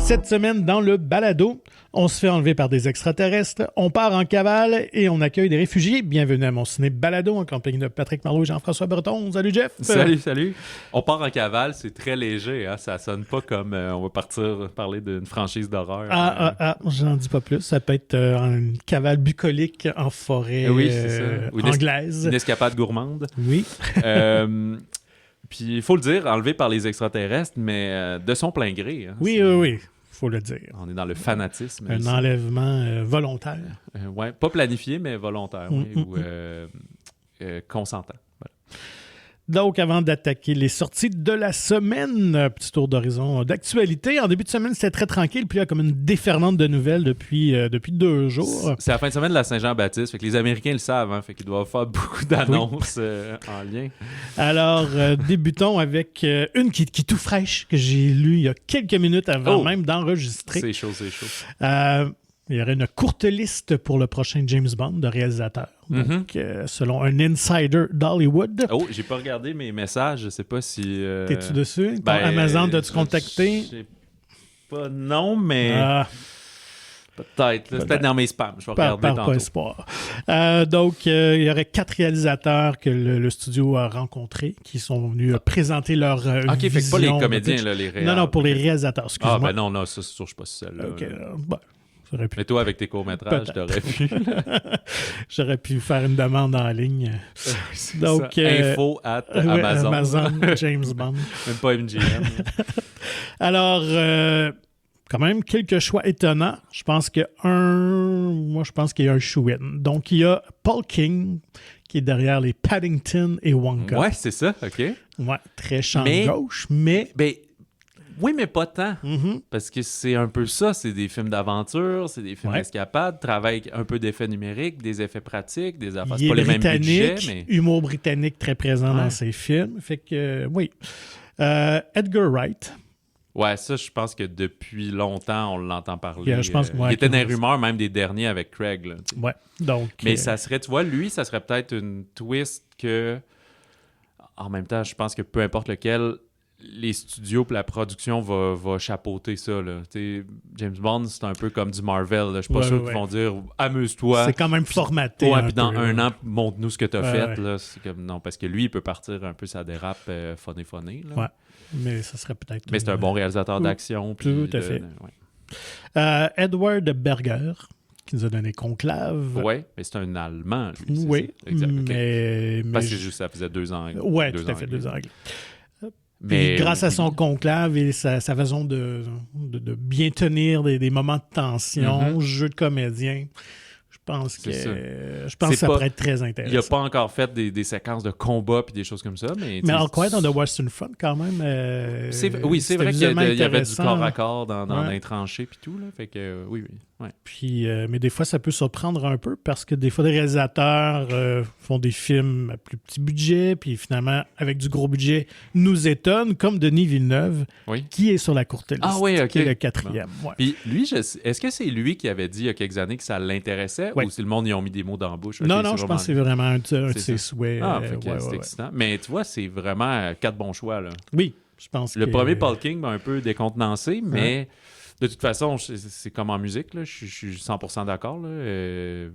Cette semaine, dans le balado, on se fait enlever par des extraterrestres, on part en cavale et on accueille des réfugiés. Bienvenue à mon ciné balado en compagnie de Patrick Marleau et Jean-François Breton. Salut Jeff! Salut! On part en cavale, c'est très léger, hein? Ça sonne pas comme on va partir parler d'une franchise d'horreur. J'en dis pas plus. Ça peut être une cavale bucolique en forêt oui, c'est ça. Ou anglaise. Une escapade gourmande. Oui. Puis il faut le dire, enlevé par les extraterrestres, mais de son plein gré. Hein, oui. Faut le dire. On est dans le fanatisme. Un enlèvement volontaire. Ouais, pas planifié, mais volontaire, oui, ou consentant. Voilà. Donc, avant d'attaquer les sorties de la semaine, petit tour d'horizon d'actualité. En début de semaine, c'était très tranquille, puis il y a comme une déferlante de nouvelles depuis 2 jours. C'est la fin de semaine de la Saint-Jean-Baptiste, fait que les Américains le savent, hein, fait qu'ils doivent faire beaucoup d'annonces en lien. Alors, débutons avec une qui est tout fraîche, que j'ai lue il y a quelques minutes avant même d'enregistrer. C'est chaud. Il y aurait une courte liste pour le prochain James Bond de réalisateurs. Donc, selon un insider d'Hollywood. Oh, j'ai pas regardé mes messages, je sais pas si... T'es-tu dessus? Amazon, t'as-tu contacté? Je sais pas, non, mais... Peut-être. C'est peut-être dans mes spams. Je vais regarder tantôt. Pas espoir. Donc, il y aurait 4 réalisateurs que le studio a rencontrés qui sont venus présenter leur vision. OK, fait que pas les comédiens, là, les réalisateurs. Non, pour les réalisateurs, excuse-moi. Non, ça, c'est sûr, je suis pas seul. OK, mais toi, avec tes courts-métrages, t'aurais pu. J'aurais pu faire une demande en ligne. Donc, info at Amazon. Amazon, James Bond. Même pas MGM. Alors, quand même, quelques choix étonnants. Je pense qu'il y a un shoe-in. Donc, il y a Paul King, qui est derrière les Paddington et Wonka. Ouais, c'est ça, OK. Ouais, très champ gauche, mais... Oui, mais pas tant. Parce que c'est un peu ça. C'est des films d'aventure, c'est des films d'escapade, travail avec un peu d'effets numériques, des effets pratiques, des affaires. C'est pas les mêmes budgets, mais... Humour britannique très présent dans ses films. Fait que, oui. Edgar Wright. Ouais, ça, je pense que depuis longtemps, on l'entend parler. Je pense, il était dans les rumeurs, même des derniers avec Craig. Là, ouais, donc... Mais ça serait, tu vois, lui, ça serait peut-être une twist que... En même temps, je pense que peu importe lequel... les studios et la production va chapeauter ça. Là. James Bond, c'est un peu comme du Marvel. Je suis pas sûr qu'ils vont dire « amuse-toi ». C'est quand même formaté. Puis dans un an, montre-nous ce que tu as fait. Là. C'est comme, non, parce que lui, il peut partir un peu sa dérape funny. Là. Ouais, mais ça serait peut-être... Mais c'est un bon réalisateur d'action. Tout à fait. Edward Berger, qui nous a donné Conclave. Oui, mais c'est un Allemand, lui. Oui, mais parce que ça faisait 2 ans. Oui, tout à fait, 2 ans. Mais grâce à son conclave et sa façon de bien tenir des moments de tension, jeu de comédien, je pense que ça pourrait être très intéressant. Il n'a pas encore fait des séquences de combat et des choses comme ça. Mais alors, quoi, dans The Western Front, quand même... oui, c'est vrai qu'il y avait du corps à corps dans les tranchées et tout. Là, fait que oui. Ouais. Puis, mais des fois, ça peut surprendre un peu parce que des fois, des réalisateurs font des films à plus petit budget, puis finalement, avec du gros budget, nous étonnent, comme Denis Villeneuve, qui est sur la courte liste, qui est le 4e. Bon. Puis lui, est-ce que c'est lui qui avait dit il y a quelques années que ça l'intéressait ou c'est le monde, ils ont mis des mots dans la bouche? Non, je pense que c'est vraiment un de ses souhaits. C'est excitant. Mais tu vois, c'est vraiment 4 bons choix. Là. Oui, je pense Le premier, Paul King, m'a un peu décontenancé, mais... De toute façon, c'est comme en musique, là. Je suis 100% d'accord là,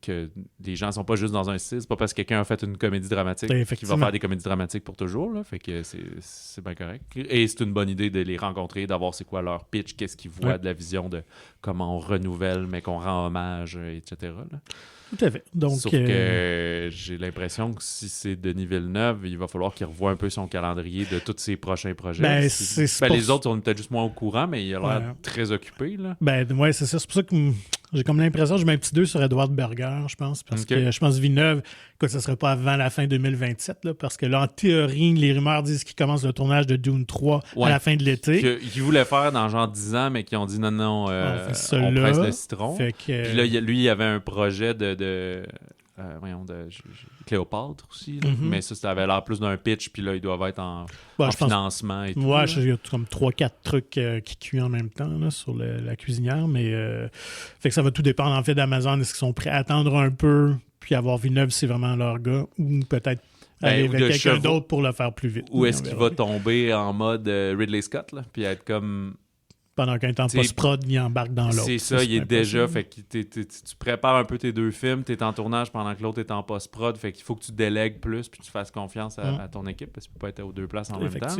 que les gens sont pas juste dans un style. C'est pas parce que quelqu'un a fait une comédie dramatique qu'il va faire des comédies dramatiques pour toujours. Là. Fait que c'est bien correct. Et c'est une bonne idée de les rencontrer, d'avoir c'est quoi leur pitch, qu'est-ce qu'ils voient de la vision de comment on renouvelle, mais qu'on rend hommage, etc. Là. Tout à fait. Donc, sauf que j'ai l'impression que si c'est Denis Villeneuve, il va falloir qu'il revoie un peu son calendrier de tous ses prochains projets. Les autres sont peut-être juste moins au courant, mais il a l'air très occupé. Là. C'est ça. C'est pour ça que j'ai comme l'impression, je mets un petit 2 sur Edward Berger, je pense, parce que je pense Villeneuve, écoute, ça ne serait pas avant la fin 2027, là, parce que là, en théorie, les rumeurs disent qu'il commence le tournage de Dune 3 à la fin de l'été. Qu'il voulait faire dans genre 10 ans, mais qui ont dit non, on presse le citron. Puis là, lui, il avait un projet de Cléopâtre aussi, mais ça avait l'air plus d'un pitch, puis là, ils doivent être en financement et tout. Ouais, il y a comme 3-4 trucs qui cuisent en même temps là, sur la cuisinière, mais fait que ça va tout dépendre en fait d'Amazon. Est-ce qu'ils sont prêts à attendre un peu, puis avoir Villeneuve, c'est vraiment leur gars, ou peut-être aller avec quelqu'un d'autre pour le faire plus vite. Ou est-ce qu'il va tomber en mode Ridley Scott, là, puis être comme... Pendant qu'un temps post-prod, il embarque dans l'autre. C'est ça, il est déjà... Fait que tu prépares un peu tes deux films, tu es en tournage pendant que l'autre est en post-prod, fait qu'il faut que tu délègues plus puis tu fasses confiance à ton équipe parce que tu peux pas être aux deux places en même temps.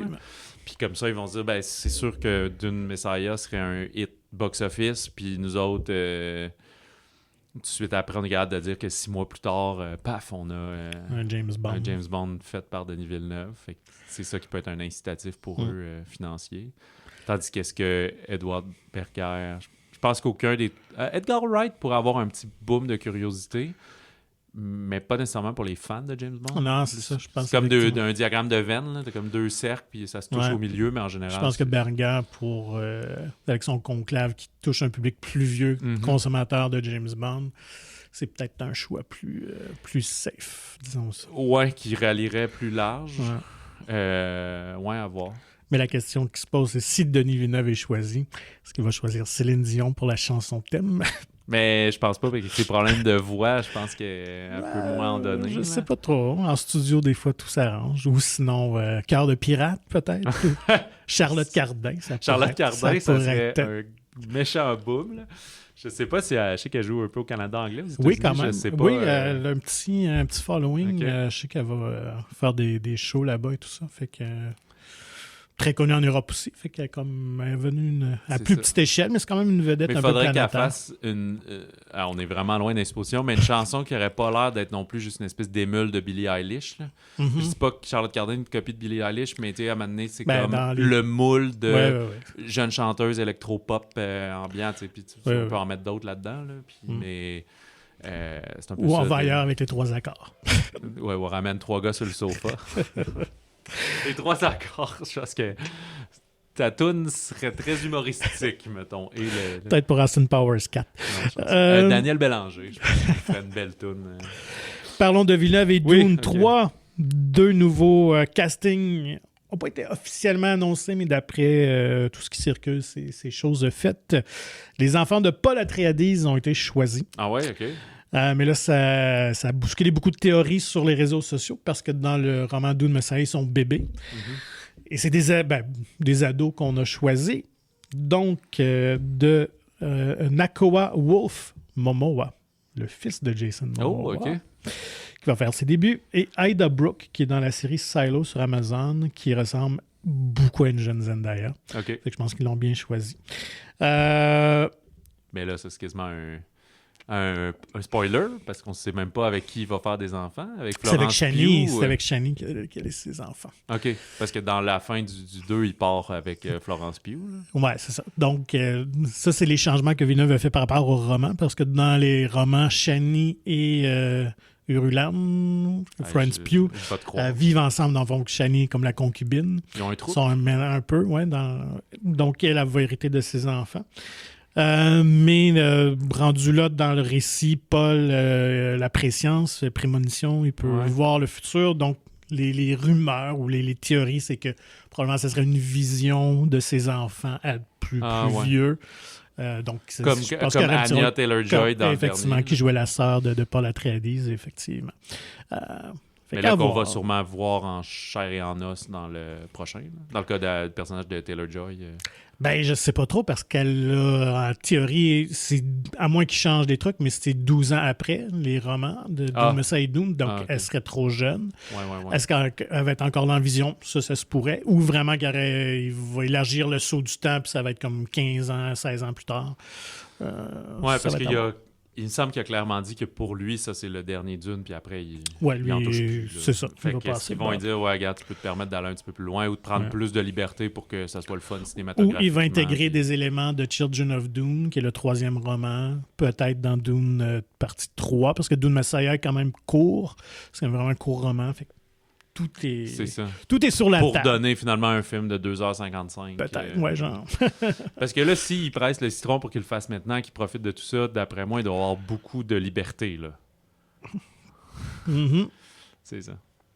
Puis comme ça, ils vont se dire, c'est sûr que Dune Messiah serait un hit box-office, puis nous autres... tout de suite après, on est capable de dire que 6 mois plus tard, paf, on a un James Bond fait par Denis Villeneuve. Fait que c'est ça qui peut être un incitatif pour eux financier. Tandis qu'est-ce que Edward Berger... Je pense qu'aucun des... Edgar Wright pourrait avoir un petit boom de curiosité, mais pas nécessairement pour les fans de James Bond. Non, c'est ça, je pense. C'est comme un diagramme de veine, t'as comme 2 cercles, puis ça se touche au milieu, mais en général... Je pense que Berger, avec son conclave qui touche un public plus vieux, consommateur de James Bond, c'est peut-être un choix plus safe, disons ça. Ouais, qui rallierait plus large. Ouais, à voir. Mais la question qui se pose, c'est si Denis Villeneuve est choisi, est-ce qu'il va choisir Céline Dion pour la chanson thème? Mais je pense pas, parce que ses problèmes de voix, je pense qu'elle est un peu moins en donné. Je sais pas trop. En studio, des fois, tout s'arrange. Ou sinon, Cœur de pirate, peut-être. Charlotte Cardin, ça serait un méchant boom, là. Je sais pas si je sais qu'elle joue un peu au Canada anglais. Oui, quand même. Je sais pas, oui, elle a un petit following. Okay. Je sais qu'elle va faire des shows là-bas et tout ça. Fait que... très connue en Europe aussi, fait qu'elle est venue à plus petite échelle, mais c'est quand même une vedette un peu planétaire. Mais il faudrait qu'elle fasse on est vraiment loin d'exposition, mais une chanson qui n'aurait pas l'air d'être non plus juste une espèce d'émule de Billie Eilish. Là. Je dis pas que Charlotte Cardin est une copie de Billie Eilish, mais à un moment donné, c'est comme le moule de jeune chanteuse électro-pop ambiante, puis tu peux en mettre d'autres là-dedans. Là, mais... c'est un peu ou en vailleur avec les 3 accords. Ouais, on ramène 3 gars sur le sofa. Les 3 accords, je pense que ta toune serait très humoristique, mettons. Peut-être pour Austin Powers 4. Non, Daniel Bélanger, je pense qu'il ferait une belle toune. Parlons de Villeneuve et Dune 3. 2 nouveaux castings n'ont pas été officiellement annoncés, mais d'après tout ce qui circule, c'est chose faite. Les enfants de Paul Atreides ont été choisis. Ah ouais, OK. Mais là, ça a bousculé beaucoup de théories sur les réseaux sociaux parce que dans le roman Dune Messiah, ils sont bébés. Et c'est des ados qu'on a choisis. Donc, de Nakoa Wolf Momoa, le fils de Jason Momoa, qui va faire ses débuts. Et Ida Brooke, qui est dans la série Silo sur Amazon, qui ressemble beaucoup à une jeune Zendaya. Okay. Fait que je pense qu'ils l'ont bien choisi. Mais là, ça, c'est quasiment un spoiler, parce qu'on ne sait même pas avec qui il va faire des enfants. Avec Florence Pugh, c'est avec Shani qu'elle a ses enfants. OK. Parce que dans la fin du 2, il part avec Florence Pugh. Ouais, c'est ça. Donc, ça, c'est les changements que Villeneuve a fait par rapport au roman, parce que dans les romans, Shani et Irulan, Florence Pugh, vivent ensemble dans le Shani comme la concubine. Ils ont un trou. Ils sont un peu, ouais. Donc, elle va hériter de ses enfants. Mais rendu là dans le récit, Paul, la préscience, prémonition, il peut voir le futur. Donc, les rumeurs ou les théories, c'est que probablement ce serait une vision de ses enfants plus vieux. Donc, comme Anya Taylor-Joy dans effectivement, le qui jouait la sœur de Paul Atreides, effectivement. Mais là qu'on va sûrement voir en chair et en os dans le prochain, là. Dans le cas du personnage de Taylor-Joy. Ben, je sais pas trop, parce qu'elle a, en théorie, c'est à moins qu'il change des trucs, mais c'était 12 ans après les romans de Dune Messiah et Dune, donc elle serait trop jeune. Ouais. Est-ce qu'elle va être encore dans la vision? Ça se pourrait. Ou vraiment il va élargir le saut du temps, puis ça va être comme 15 ans, 16 ans plus tard. Parce il me semble qu'il a clairement dit que pour lui, ça, c'est le dernier Dune, puis après, il en touche plus. C'est ça. Fait qu'ils vont lui dire, regarde, tu peux te permettre d'aller un petit peu plus loin ou de prendre plus de liberté pour que ça soit le fun cinématographiquement. Ou il va intégrer des éléments de Children of Dune, qui est le 3e roman, peut-être dans Dune partie 3, parce que Dune Messiah est quand même court. C'est vraiment un court roman, fait que tout est sur la table. Pour donner finalement un film de 2h55. Peut-être, genre. Parce que là, s'il presse le citron pour qu'il le fasse maintenant, qu'il profite de tout ça, d'après moi, il doit avoir beaucoup de liberté, là. C'est ça.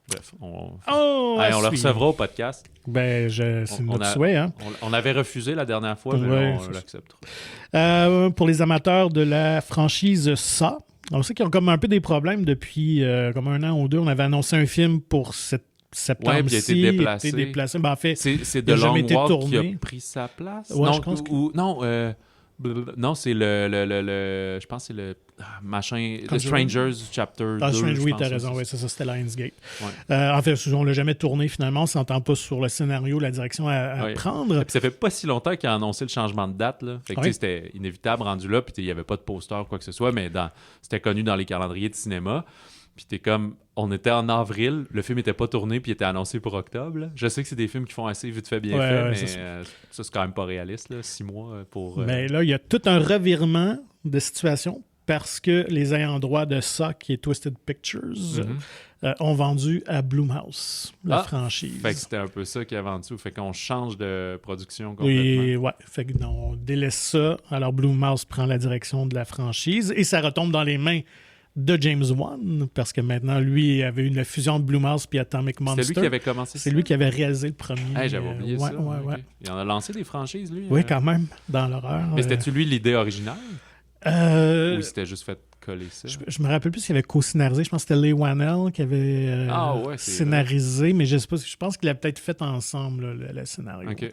Bref, on le recevra au podcast. Ben, c'est notre souhait. Hein? On avait refusé la dernière fois, mais on l'acceptera. Pour les amateurs de la franchise Saw, on sait qu'ils ont comme un peu des problèmes depuis comme 1 an ou 2. On avait annoncé un film pour cette septembre-ci, il a été déplacé. Ben, en fait, c'est The Long Walk qui a pris sa place? Ouais, non, je pense non, c'est je pense que c'est le machin, The Strangers Chapter 2. Oui, t'as raison, c'est ça, c'était Lionsgate. Ouais. En fait, on l'a jamais tourné finalement, on s'entend pas sur le scénario, la direction à prendre. Et puis ça fait pas si longtemps qu'il a annoncé le changement de date, là. Fait que c'était inévitable rendu là, puis il y avait pas de poster ou quoi que ce soit, mais c'était connu dans les calendriers de cinéma. Puis t'es comme, on était en avril, le film était pas tourné, puis il était annoncé pour octobre. Là. Je sais que c'est des films qui font assez vite fait, bien fait, mais ça, c'est quand même pas réaliste, là, 6 mois pour... Mais là, il y a tout un revirement de situation parce que les ayants droit de ça, qui est Twisted Pictures, ont vendu à Blumhouse, la franchise. Fait que c'était un peu ça qui a vendu. Fait qu'on change de production complètement. Oui, ouais. Fait que on délaisse ça. Alors Blumhouse prend la direction de la franchise et ça retombe dans les mains de James Wan, parce que maintenant, lui, avait eu la fusion de Blumhouse puis Atomic Monster. C'est lui qui avait commencé ça? C'est lui qui avait réalisé le premier. J'avais oublié ça. Ouais. Il en a lancé des franchises, lui? Oui, quand même, dans l'horreur. Mais c'était-tu lui l'idée originale? Ou c'était juste fait coller ça? Je me rappelle plus s'il avait co-scénarisé. Je pense que c'était Leigh Whannell qui avait scénarisé, mais je sais pas. Je pense qu'il a peut-être fait ensemble là, le scénario. OK.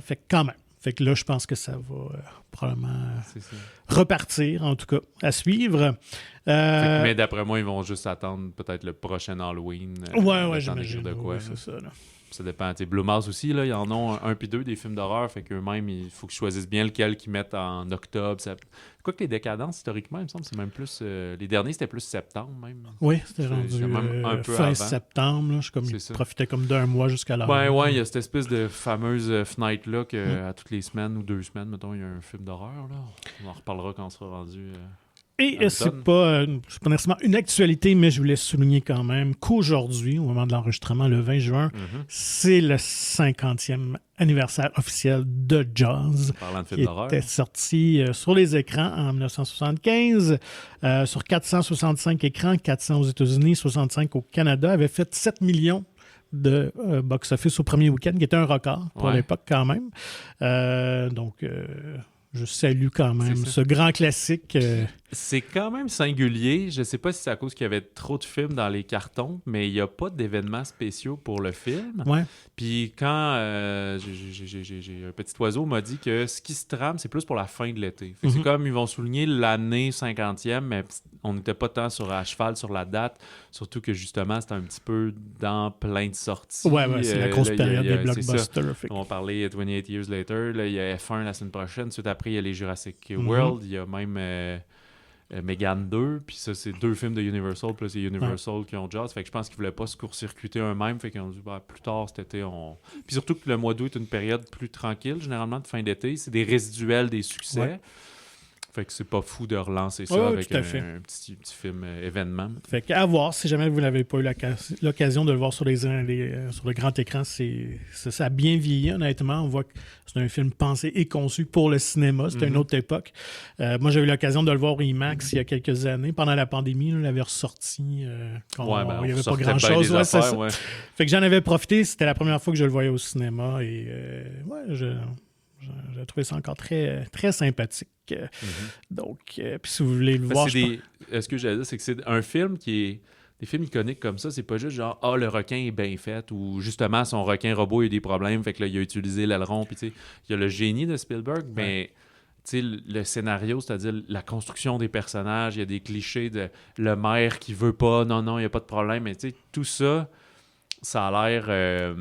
Fait que quand même. Fait que là, je pense que ça va probablement repartir, en tout cas, à suivre. Mais d'après moi, ils vont juste attendre peut-être le prochain Halloween. J'imagine. De quoi. C'est ça, là. Ça dépend. Blumhouse aussi, là, ils en ont un puis deux des films d'horreur, fait qu'eux-mêmes, il faut qu'ils choisissent bien lequel qu'ils mettent en octobre. Quoi que les décadences, historiquement, il me semble, c'est même plus... les derniers, c'était plus septembre, même. Oui, c'était rendu même un peu fin avant. septembre. Là, ils profitaient comme d'un mois jusqu'à la il y a cette espèce de fameuse fenêtre-là qu'à toutes les semaines ou 2 semaines, mettons, il y a un film d'horreur. Là. On en reparlera quand on sera rendu... Et c'est pas nécessairement une actualité, mais je voulais souligner quand même qu'aujourd'hui, au moment de l'enregistrement, le 20 juin, c'est le 50e anniversaire officiel de Jaws, qui était sorti sur les écrans en 1975, sur 465 écrans, 400 aux États-Unis, 65 au Canada, avait fait 7 millions de box-office au premier week-end, qui était un record pour l'époque quand même. Je salue quand même ce grand classique. C'est quand même singulier. Je ne sais pas si c'est à cause qu'il y avait trop de films dans les cartons, mais il n'y a pas d'événements spéciaux pour le film. Ouais. Puis quand j'ai un petit oiseau m'a dit que ce qui se trame, c'est plus pour la fin de l'été. C'est comme ils vont souligner l'année 50e, mais on n'était pas tant à cheval sur la date, surtout que justement, c'était un petit peu dans plein de sorties. Ouais, c'est la grosse période des blockbusters. On va parler 28 Years Later. Là, il y a F1 la semaine prochaine. Ensuite, après, il y a les Jurassic World. Il y a même Megan 2. Puis ça, c'est 2 films de Universal. Puis là, c'est Universal qui ont Jaws. Fait que je pense qu'ils ne voulaient pas se court-circuiter eux-mêmes. Fait qu'ils ont dit, plus tard cet été, Puis surtout que le mois d'août est une période plus tranquille, généralement, de fin d'été. C'est des résiduels des succès. Ouais. Fait que c'est pas fou de relancer ça avec un petit film événement. Fait qu'à voir, si jamais vous n'avez pas eu l'occasion de le voir sur le grand écran, ça a bien vieilli, honnêtement. On voit que c'est un film pensé et conçu pour le cinéma. C'était une autre époque. Moi, j'ai eu l'occasion de le voir au IMAX il y a quelques années. Pendant la pandémie, on l'avait ressorti. Il n'y avait pas grand-chose. Fait que j'en avais profité. C'était la première fois que je le voyais au cinéma. Et j'ai trouvé ça encore très, très sympathique. Donc, puis si vous voulez le voir... Ce que j'allais dire, c'est que c'est un film qui est... Des films iconiques comme ça, c'est pas juste genre « Ah, le requin est bien fait » ou justement, son requin robot a eu des problèmes, fait que là, il a utilisé l'aileron. Puis tu sais, il y a le génie de Spielberg, mais... Tu sais, le scénario, c'est-à-dire la construction des personnages, il y a des clichés de le maire qui veut pas, non, il n'y a pas de problème. Mais tu sais, tout ça, ça a l'air...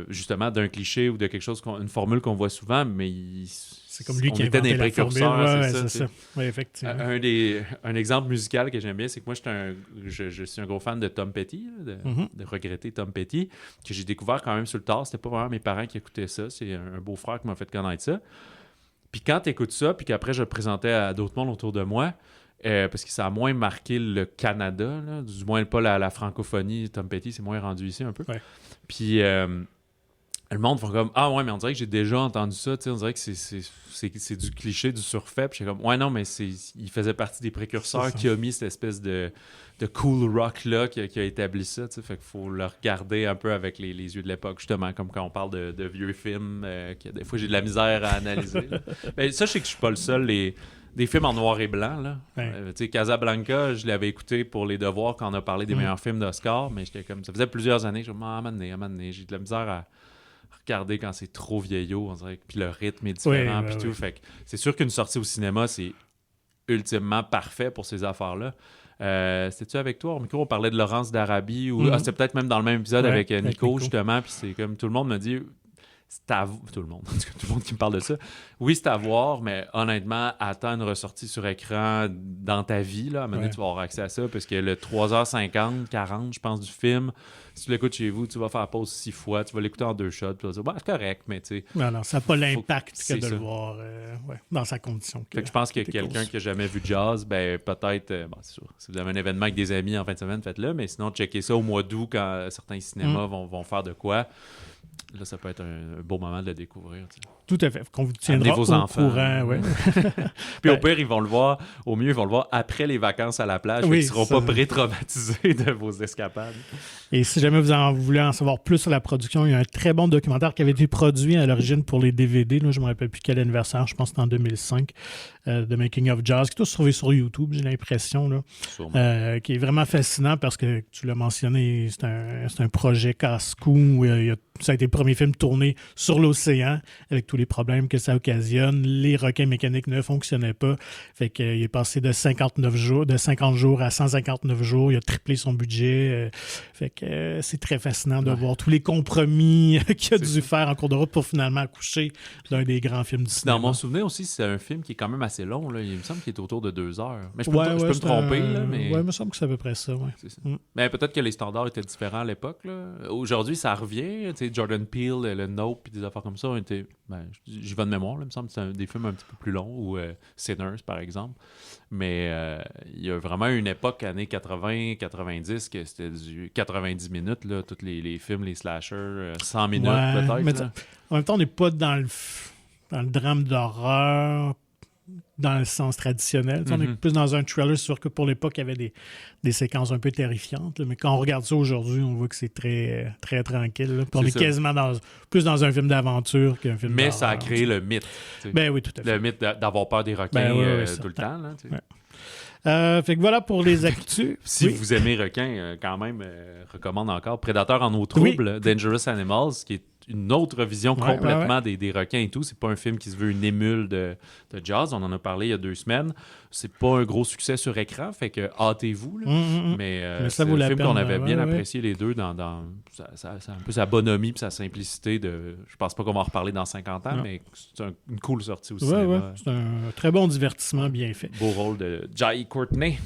justement d'un cliché ou de quelque chose, une formule qu'on voit souvent, mais c'est comme lui qui était des précurseurs. C'est ça. Oui, effectivement. Un exemple musical que j'aime bien, c'est que moi, je suis un gros fan de Tom Petty, de regretter Tom Petty, que j'ai découvert quand même sur le tard. C'était pas vraiment mes parents qui écoutaient ça, c'est un beau-frère qui m'a fait connaître ça. Puis quand tu écoutes ça, puis qu'après je le présentais à d'autres mondes autour de moi, parce que ça a moins marqué le Canada, là, du moins pas la francophonie. Tom Petty, c'est moins rendu ici un peu. Ouais. Puis le monde font comme « Ah ouais, mais on dirait que j'ai déjà entendu ça. » On dirait que c'est du cliché, du surfait. Puis j'étais comme « Ouais, non, mais il faisait partie des précurseurs qui a mis cette espèce de cool rock-là qui a établi ça. » Fait qu'il faut le regarder un peu avec les yeux de l'époque, justement, comme quand on parle de vieux films, que des fois j'ai de la misère à analyser. Ben, ça, je sais que je suis pas le seul. des films en noir et blanc, là. Ouais. Tu sais, Casablanca, je l'avais écouté pour les devoirs quand on a parlé des meilleurs films d'Oscar, mais j'étais comme... Ça faisait plusieurs années, je me disais, à un moment donné, j'ai de la misère à regarder quand c'est trop vieillot, on dirait, puis le rythme est différent, puis tout. Fait que c'est sûr qu'une sortie au cinéma, c'est ultimement parfait pour ces affaires-là. C'était-tu avec toi, au micro, on parlait de Laurence d'Arabie, ou c'était peut-être même dans le même épisode avec Nico, justement, puis c'est comme tout le monde me dit... Tout le monde qui me parle de ça. Oui, c'est à voir, mais honnêtement, attends une ressortie sur écran dans ta vie, là, à un moment donné, tu vas avoir accès à ça, parce que le 3h50, 40, je pense, du film, si tu l'écoutes chez vous, tu vas faire pause 6 fois, tu vas l'écouter en 2 shots, tu vas dire, c'est correct, mais tu sais... Non, ça n'a pas l'impact que de le voir dans sa condition. Fait que je pense que quelqu'un qui n'a jamais vu jazz, ben peut-être, c'est sûr, si vous avez un événement avec des amis en fin de semaine, faites-le, mais sinon, checkez ça au mois d'août quand certains cinémas vont faire de quoi. Là, ça peut être un beau moment de le découvrir. Tu sais. Tout à fait. Qu'on vous tiendra vos au enfants. Courant. Ouais. Puis au pire, ils vont le voir. Au mieux, ils vont le voir après les vacances à la plage. Ils ne seront pas pré-traumatisés de vos escapades. Et si jamais vous voulez en savoir plus sur la production, il y a un très bon documentaire qui avait été produit à l'origine pour les DVD. Là, je ne me rappelle plus quel anniversaire. Je pense que c'était en 2005. The Making of Jazz, qui est tous trouvé sur YouTube, j'ai l'impression. Là, qui est vraiment fascinant parce que, tu l'as mentionné, c'est un projet casse-cou. Ça a été le premier film tourné sur l'océan avec tous les problèmes que ça occasionne. Les requins mécaniques ne fonctionnaient pas. Fait qu'il est passé de 50 jours à 159 jours. Il a triplé son budget. Fait que c'est très fascinant de voir tous les compromis qu'il a dû faire en cours de route pour finalement accoucher d'un des grands films du cinéma. Dans mon souvenir aussi, c'est un film qui est quand même assez long. Là. Il me semble qu'il est autour de 2 heures. Mais je peux me tromper. Là, mais... Oui, il me semble que c'est à peu près ça. Ouais. C'est ça. Mais peut-être que les standards étaient différents à l'époque. Là. Aujourd'hui, ça revient. Tu sais, Jordan Peele, le Nope, puis des affaires comme ça ont été... j'y vais de mémoire. Là, il me semble que c'est des films un petit peu plus longs, ou Sinners, par exemple. Mais il y a vraiment une époque, années 80-90, que c'était du 90 minutes, là, tous les films, les slashers, 100 minutes peut-être. Mais en même temps, on n'est pas dans le drame d'horreur dans le sens traditionnel. On est plus dans un thriller. C'est sûr que pour l'époque, il y avait des séquences un peu terrifiantes. Là, mais quand on regarde ça aujourd'hui, on voit que c'est très, très tranquille. Là. On est quasiment plus dans un film d'aventure qu'un film d'horreur. Mais ça a créé le mythe. Ben oui, tout à fait. Le mythe d'avoir peur des requins tout le temps. Là, fait que voilà pour les actus. Si vous aimez requins, quand même, recommande encore Prédateur en eau trouble, Dangerous Animals, qui est une autre vision complètement des requins et tout. C'est pas un film qui se veut une émule de jazz. On en a parlé il y a 2 semaines. C'est pas un gros succès sur écran, fait que hâtez-vous. Là. Mais c'est un film qu'on avait bien apprécié les deux dans un peu sa bonhomie et sa simplicité. Je pense pas qu'on va en reparler dans 50 ans, mais c'est une cool sortie au cinéma. C'est un très bon divertissement bien fait. Beau rôle de Jai Courtney.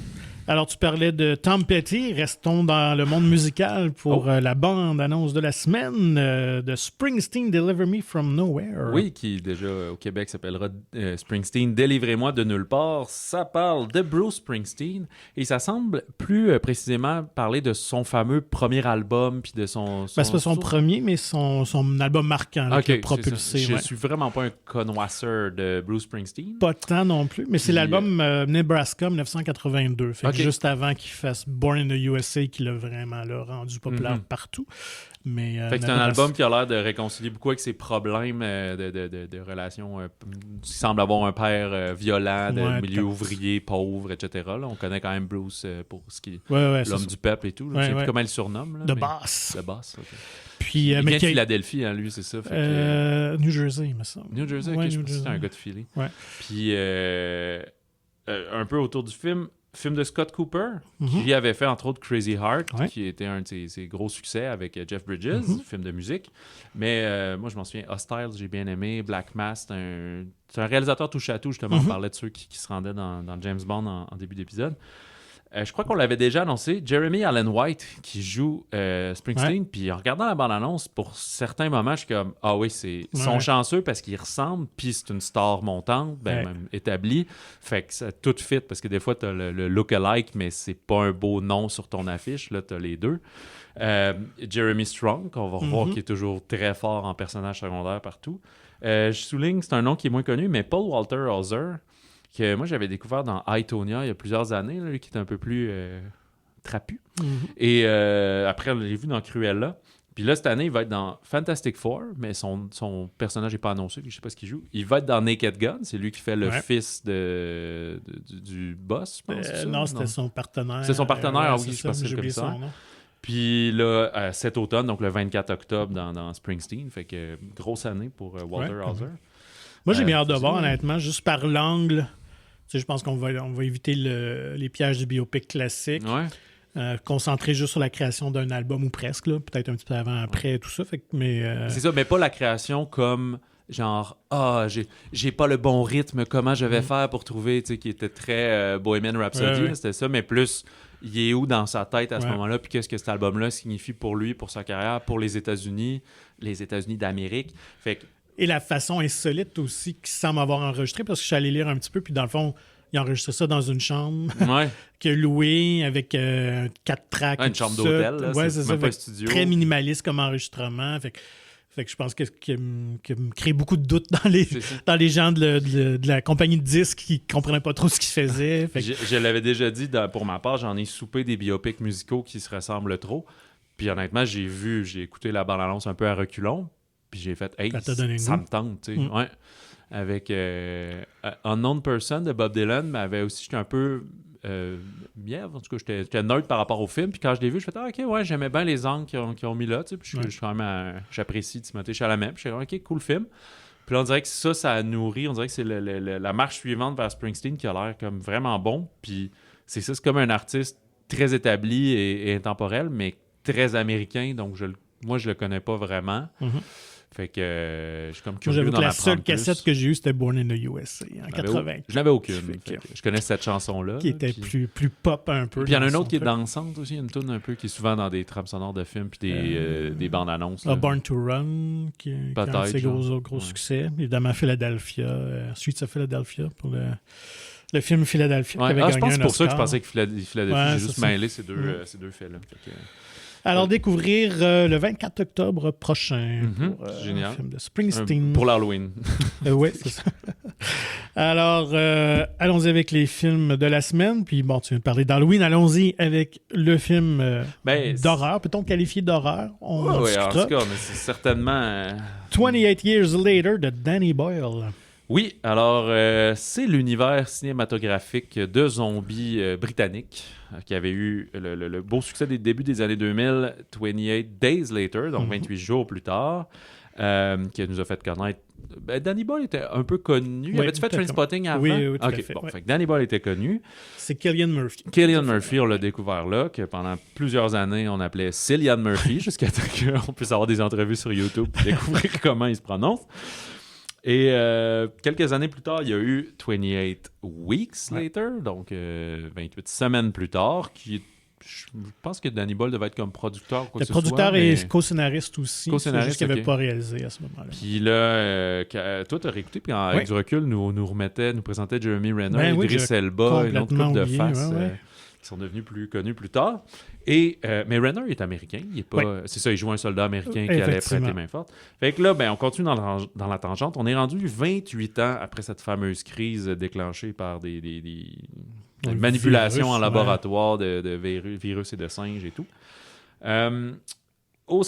Alors, tu parlais de Tom Petty. Restons dans le monde musical pour la bande-annonce de la semaine de Springsteen, Deliver Me From Nowhere. Oui, qui déjà au Québec s'appellera Springsteen, Délivrez-moi de nulle part. Ça parle de Bruce Springsteen et ça semble plus précisément parler de son fameux premier album puis de son c'est pas son premier, mais son album marquant qui a propulsé. Je suis vraiment pas un connoisseur de Bruce Springsteen. Pas tant non plus, mais c'est l'album Nebraska 1982. Juste avant qu'il fasse Born in the USA, qui l'a vraiment rendu populaire partout. Mais, fait que c'est un album qui a l'air de réconcilier beaucoup avec ses problèmes de relations. Il semble avoir un père violent, de milieu ouvrier, pauvre, etc. Là, on connaît quand même Bruce pour ce qui est l'homme du peuple et tout. Je ne sais plus comment il le surnomme. The Boss. The Boss, OK. Puis, il vient de Philadelphie, hein, lui, c'est ça. New Jersey, il me semble. New Jersey, OK, je pense que c'est un gars de Philly. Ouais. Puis, un peu autour du film de Scott Cooper, qui avait fait entre autres Crazy Heart, qui était un de ses gros succès avec Jeff Bridges, film de musique. Mais moi, je m'en souviens, Hostile, j'ai bien aimé. Black Mass, c'est un réalisateur touche à tout, justement. On parlait de ceux qui se rendaient dans James Bond en début d'épisode. Je crois qu'on l'avait déjà annoncé, Jeremy Allen White qui joue Springsteen, puis en regardant la bande-annonce, pour certains moments, je suis comme « Ah oui, ils sont chanceux parce qu'ils ressemblent, puis c'est une star montante, même établie. » Fait que ça tout fit, parce que des fois, t'as le look-alike, mais c'est pas un beau nom sur ton affiche, là, t'as les deux. Jeremy Strong, qu'on va revoir, qui est toujours très fort en personnage secondaire partout. Je souligne, c'est un nom qui est moins connu, mais Paul Walter Hauser, que moi, j'avais découvert dans I, Tonya il y a plusieurs années, là, qui est un peu plus trapu. Et après, je l'ai vu dans Cruella. Puis là, cette année, il va être dans Fantastic Four, mais son personnage n'est pas annoncé, je sais pas ce qu'il joue. Il va être dans Naked Gun, c'est lui qui fait le fils du boss, je pense. Non, c'était son partenaire. C'est son partenaire, oui, je pense que j'ai c'est comme ça. son nom. Puis là, cet automne, donc le 24 octobre dans Springsteen, fait que grosse année pour Walter Hauser. Moi, j'ai bien hâte de voir, honnêtement, juste par l'angle. Tu sais, je pense qu'on va éviter les pièges du biopic classique. Ouais. Concentrer juste sur la création d'un album ou presque, là, peut-être un petit peu avant, après, tout ça. C'est ça, mais pas la création comme genre j'ai pas le bon rythme, comment je vais faire pour trouver, tu sais, qui était très Bohemian Rhapsody, c'était ça, mais plus il est où dans sa tête à ce moment-là, puis qu'est-ce que cet album-là signifie pour lui, pour sa carrière, pour les États-Unis d'Amérique. Fait que et la façon insolite aussi qu'il semble avoir enregistré, parce que je suis allé lire un petit peu, puis dans le fond, il a enregistré ça dans une chambre qu'il a louée avec 4 tracks. Une chambre d'hôtel, là, c'est même pas un studio. Très minimaliste comme enregistrement. Fait que je pense qu'il me crée beaucoup de doutes dans les gens de la compagnie de disques qui ne comprenaient pas trop ce qu'ils faisaient. Je l'avais déjà dit, pour ma part, j'en ai soupé des biopics musicaux qui se ressemblent trop. Puis honnêtement, j'ai écouté la bande-annonce un peu à reculons, puis j'ai fait « Hey, ça me tente, tu sais. Ouais. Avec Unknown Person de Bob Dylan, mais avait aussi, j'étais un peu mièvre, en tout cas, j'étais neutre par rapport au film, puis quand je l'ai vu, je fais OK, ouais, j'aimais bien les angles qu'ils ont mis là, tu sais, puis je suis quand même j'apprécie Timothée Chalamet, puis je suis OK, cool film. Puis là, on dirait que ça a nourri, on dirait que c'est la marche suivante vers Springsteen qui a l'air comme vraiment bon, puis c'est comme un artiste très établi et intemporel, mais très américain, donc moi, je le connais pas vraiment. Fait que je suis comme curieux d'en apprendre plus. La seule cassette que j'ai eue, c'était Born in the USA en 80. Je n'avais aucune. Je connais cette chanson-là. Qui était plus pop un peu. Puis il y en a une autre qui est dansante aussi. Il y a une tune un peu qui est souvent dans des trames sonores de films puis des bandes annonces. Born to Run, qui est un de ses gros succès. Évidemment, Philadelphia, Streets of Philadelphia pour le film Philadelphia. Qui avait gagné je pense que c'est pour ça que je Oscar. pensais que Philadelphia, j'ai juste mêlé ces deux faits-là. Alors, découvrir le 24 octobre prochain pour génial. Un film de Springsteen. Pour l'Halloween. Oui, c'est ça. Alors, allons-y avec les films de la semaine. Puis, bon, tu viens de parler d'Halloween. Allons-y avec le film d'horreur. Peut-on qualifier d'horreur? Oui, en tout cas, mais c'est certainement... 28 Years Later de Danny Boyle. Oui, alors c'est l'univers cinématographique de zombies britannique qui avait eu le beau succès des débuts des années 2000, 28 Days Later, donc 28 jours plus tard, qui nous a fait connaître... Danny Boyle était un peu connu. Oui, avais-tu fait Trainspotting avant? Oui, tout à fait. Bon, fait que Danny Boyle était connu. C'est Cillian Murphy. Cillian Murphy, on l'a découvert là, que pendant plusieurs années, on appelait Cillian Murphy, jusqu'à ce qu'on puisse avoir des entrevues sur YouTube pour découvrir comment il se prononce. Et quelques années plus tard, il y a eu 28 Weeks Later, donc 28 semaines plus tard, qui je pense que Danny Boyle devait être comme producteur. Le producteur et co-scénariste aussi. C'est juste qu'il n'avait pas réalisé à ce moment-là. Puis là, toi, tu as réécouté, puis avec du recul, nous présentait Jeremy Renner, Idris Elba, une autre couple de faces qui sont devenus plus connus plus tard. Mais Renner est américain. Il est pas, c'est ça, il joue un soldat américain qui allait prêter main forte. Fait que là, on continue dans la tangente. On est rendu 28 ans après cette fameuse crise déclenchée par des manipulations en laboratoire de virus et de singes et tout. Pas au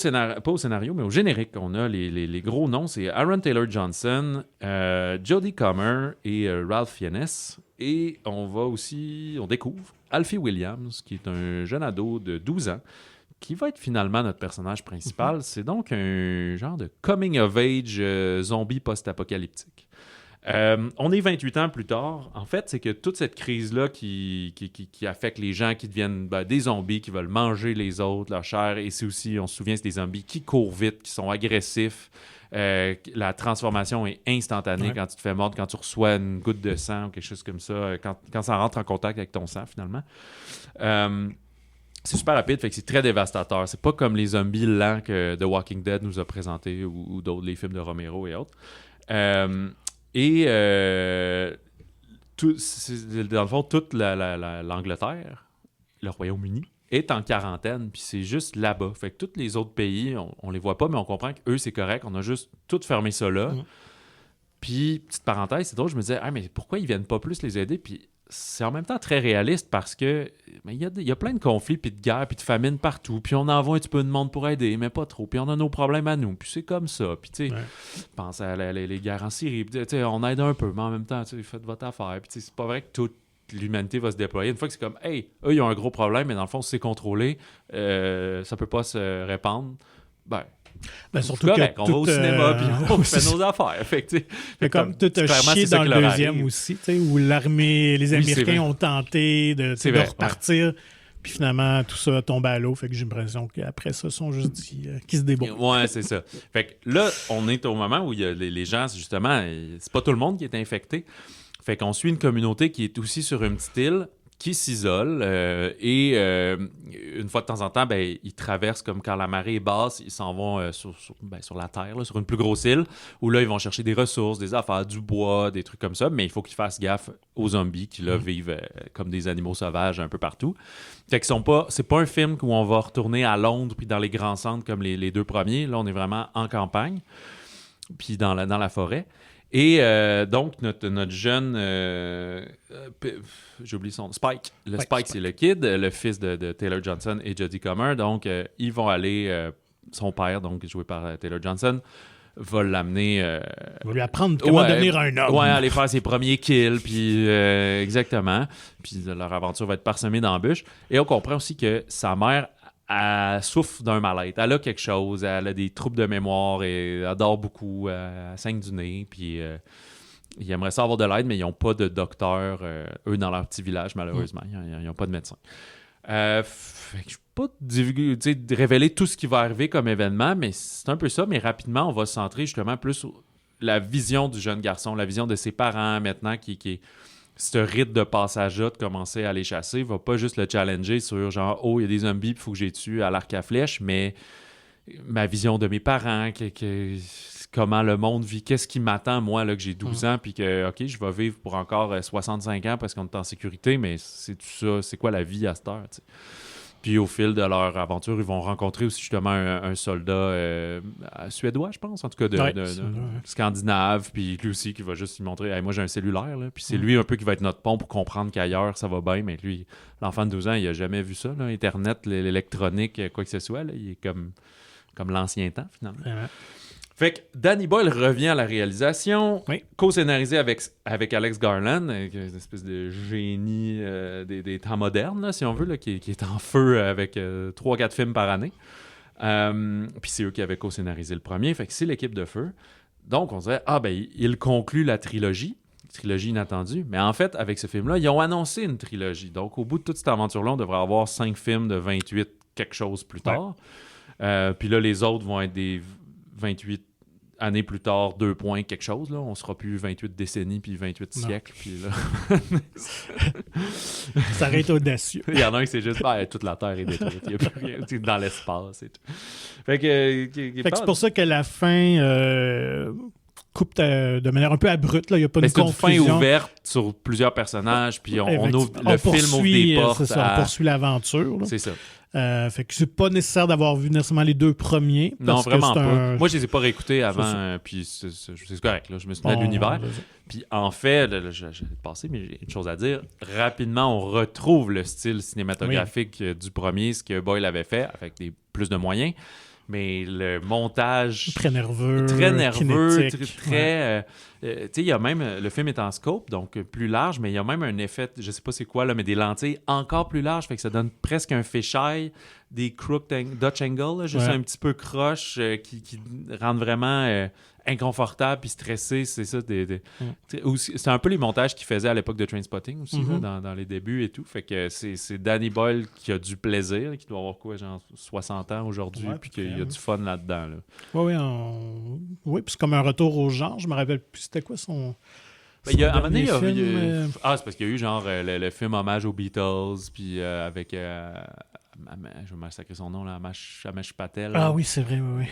scénario, mais au générique, on a les gros noms. C'est Aaron Taylor-Johnson, Jodie Comer et Ralph Fiennes. Et on découvre Alfie Williams, qui est un jeune ado de 12 ans, qui va être finalement notre personnage principal. C'est donc un genre de coming-of-age zombie post-apocalyptique. On est 28 ans plus tard. En fait, c'est que toute cette crise-là qui affecte les gens qui deviennent des zombies, qui veulent manger les autres, leur chair, et c'est aussi, on se souvient, c'est des zombies qui courent vite, qui sont agressifs. La transformation est instantanée quand tu te fais mordre, quand tu reçois une goutte de sang ou quelque chose comme ça, quand ça rentre en contact avec ton sang, finalement. C'est super rapide, fait que c'est très dévastateur. C'est pas comme les zombies lents que The Walking Dead nous a présentés ou d'autres, les films de Romero et autres. Dans le fond, toute l'Angleterre, le Royaume-Uni, est en quarantaine, puis c'est juste là-bas. Fait que tous les autres pays, on les voit pas, mais on comprend qu'eux, c'est correct. On a juste tout fermé ça là. Puis, petite parenthèse, c'est drôle, je me disais, mais pourquoi ils viennent pas plus les aider? Puis c'est en même temps très réaliste parce que il y a plein de conflits, puis de guerres, puis de famines partout, puis on envoie un petit peu de monde pour aider, mais pas trop, puis on a nos problèmes à nous, puis c'est comme ça, puis tu sais, pense à les guerres en Syrie, puis tu sais, on aide un peu, mais en même temps, tu sais, faites votre affaire, puis tu sais, c'est pas vrai que toute l'humanité va se déployer. Une fois que c'est comme, hey, eux, ils ont un gros problème, mais dans le fond, c'est contrôlé, ça peut pas se répandre, surtout correct, que on va au cinéma puis on fait nos affaires. Fait comme tout a chié dans le deuxième aussi, où les Américains ont tenté de repartir, puis finalement tout ça a tombé à l'eau. Fait que j'ai l'impression qu'après ça, ils sont juste dit qu'ils se débrouillent. Ouais, c'est ça. Fait que là, on est au moment où il y a les gens, justement, c'est pas tout le monde qui est infecté. Fait qu'on suit une communauté qui est aussi sur une petite île, qui s'isole et une fois de temps en temps, ils traversent comme quand la marée est basse, ils s'en vont sur la terre, là, sur une plus grosse île, où là, ils vont chercher des ressources, des affaires, du bois, des trucs comme ça, mais il faut qu'ils fassent gaffe aux zombies qui, là, vivent comme des animaux sauvages un peu partout. Fait que c'est pas un film où on va retourner à Londres puis dans les grands centres comme les deux premiers. Là, on est vraiment en campagne, puis dans la forêt. Et donc, notre jeune... j'ai oublié son... Spike. Spike, c'est le kid, le fils de Taylor Johnson et Jodie Comer. Donc, ils vont aller... son père, donc joué par Taylor Johnson, va l'amener... va lui apprendre comment devenir un homme. Ouais, aller faire ses premiers kills, puis exactement. Puis leur aventure va être parsemée d'embûches. Et on comprend aussi que sa mère... elle souffre d'un mal-être. Elle a quelque chose, elle a des troubles de mémoire et elle dort beaucoup, elle saigne du nez, puis ils aimeraient ça avoir de l'aide, mais ils n'ont pas de docteur, eux, dans leur petit village, malheureusement. Ils n'ont pas de médecin. Fait que je ne peux pas révéler tout ce qui va arriver comme événement, mais c'est un peu ça, mais rapidement, on va se centrer justement plus sur la vision du jeune garçon, la vision de ses parents maintenant qui est ce rite de passage-là, de commencer à les chasser, va pas juste le challenger sur genre, oh, il y a des zombies, il faut que j'ai tué à l'arc à flèche, mais ma vision de mes parents, comment le monde vit, qu'est-ce qui m'attend, moi, là, que j'ai 12 ans, puis que, OK, je vais vivre pour encore 65 ans parce qu'on est en sécurité, mais c'est tout ça, c'est quoi la vie à cette heure, t'sais? Puis au fil de leur aventure, ils vont rencontrer aussi justement un soldat suédois, je pense, en tout cas de scandinave, puis lui aussi qui va juste lui montrer hey, moi j'ai un cellulaire, là. Puis c'est lui un peu qui va être notre pont pour comprendre qu'ailleurs ça va bien, mais lui, l'enfant de 12 ans, il a jamais vu ça, là, Internet, l'électronique, quoi que ce soit, là. Il est comme l'ancien temps finalement. Fait que Danny Boyle revient à la réalisation, co-scénarisé avec Alex Garland, une espèce de génie des temps modernes, là, si on veut, là, qui est en feu avec 3-4 films par année. Puis c'est eux qui avaient co-scénarisé le premier, fait que c'est l'équipe de feu. Donc on se disait, il conclut la trilogie inattendue. Mais en fait, avec ce film-là, ils ont annoncé une trilogie. Donc au bout de toute cette aventure-là, on devrait avoir 5 films de 28 quelque chose plus tard. Puis là, les autres vont être des 28 années plus tard, 2 points quelque chose. Là. On sera plus 28 décennies puis 28 siècles. Puis là... Ça aurait été audacieux. Il y en a un qui c'est juste toute la Terre est détruite. Il n'y a plus rien dans l'espace et tout. Fait que c'est pour ça que la fin coupe de manière un peu abrupte. Là. Il n'y a pas de confusion. C'est une fin ouverte sur plusieurs personnages. Puis film ouvre des portes. On poursuit l'aventure. Là. C'est ça. Fait que c'est pas nécessaire d'avoir vu nécessairement les 2 premiers. Non, vraiment pas. Moi, je les ai pas réécoutés avant, puis c'est correct. Là. Je me suis mis à l'univers. Puis en fait, j'ai passé, mais j'ai une chose à dire. Rapidement, on retrouve le style cinématographique du premier, ce que Boyle avait fait, avec plus de moyens. Mais le montage... Très nerveux, kinétique, très... tu sais, il y a même... Le film est en scope, donc plus large, mais il y a même un effet, je sais pas c'est quoi, là, mais des lentilles encore plus larges, fait que ça donne presque un fisheye, des Dutch angle, là, juste un petit peu croche, qui rendent vraiment... inconfortable puis stressé, c'est ça. C'est un peu les montages qu'il faisait à l'époque de Trainspotting aussi, là, dans les débuts et tout. Fait que c'est Danny Boyle qui a du plaisir, qui doit avoir quoi, genre 60 ans aujourd'hui, puis qu'il y a du fun là-dedans. Là. Oui, puis c'est comme un retour au genre. Je me rappelle plus, c'était quoi son... À un moment donné, c'est parce qu'il y a eu genre le film hommage aux Beatles, puis avec... je vais massacrer son nom, là, Amesh Patel. Ah oui, c'est vrai, oui.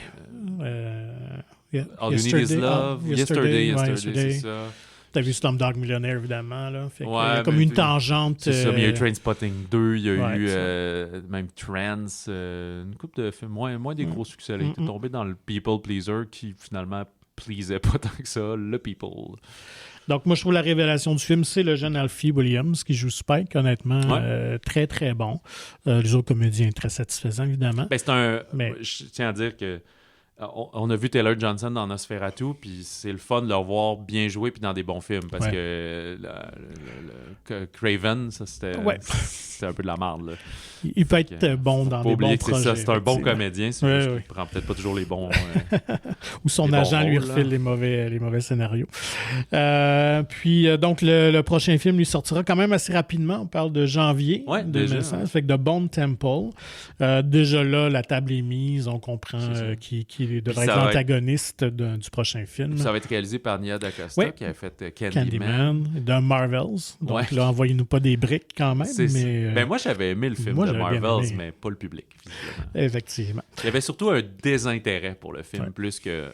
All You Need Is Love. Yesterday, c'est ça. T'as vu Slumdog Millionaire, évidemment. Là. Fait il y a comme une tangente. C'est ça, mais il y a eu Trainspotting 2, il y a eu même Trans, une couple de films, moins des gros succès. Il était tombé dans le People Pleaser qui, finalement, pleasait pas tant que ça, le People. Donc, moi, je trouve la révélation du film, c'est le jeune Alfie Williams qui joue Spike, honnêtement, très, très bon. Les autres comédiens, très satisfaisants, évidemment. Je tiens à dire que on a vu Taylor Johnson dans Nosferatu, puis c'est le fun de le voir bien jouer puis dans des bons films, parce que Craven, ça, c'était un peu de la merde, là. Il peut être bon dans des bons projets. C'est un bon comédien, il prend peut-être pas toujours les bons... Ou son agent lui refile les mauvais scénarios. Donc, le prochain film lui sortira quand même assez rapidement. On parle de janvier 2016. Fait que de Bone Temple. Déjà là, la table est mise. On comprend qui devrait être l'antagoniste du prochain film. Ça va être réalisé par Nia DaCosta, qui a fait Candyman. De Marvels. Donc là, envoyez-nous pas des briques quand même. Mais moi, j'avais aimé le film de Marvels, mais pas le public, visiblement. Effectivement. Il y avait surtout un désintérêt pour le film, plus que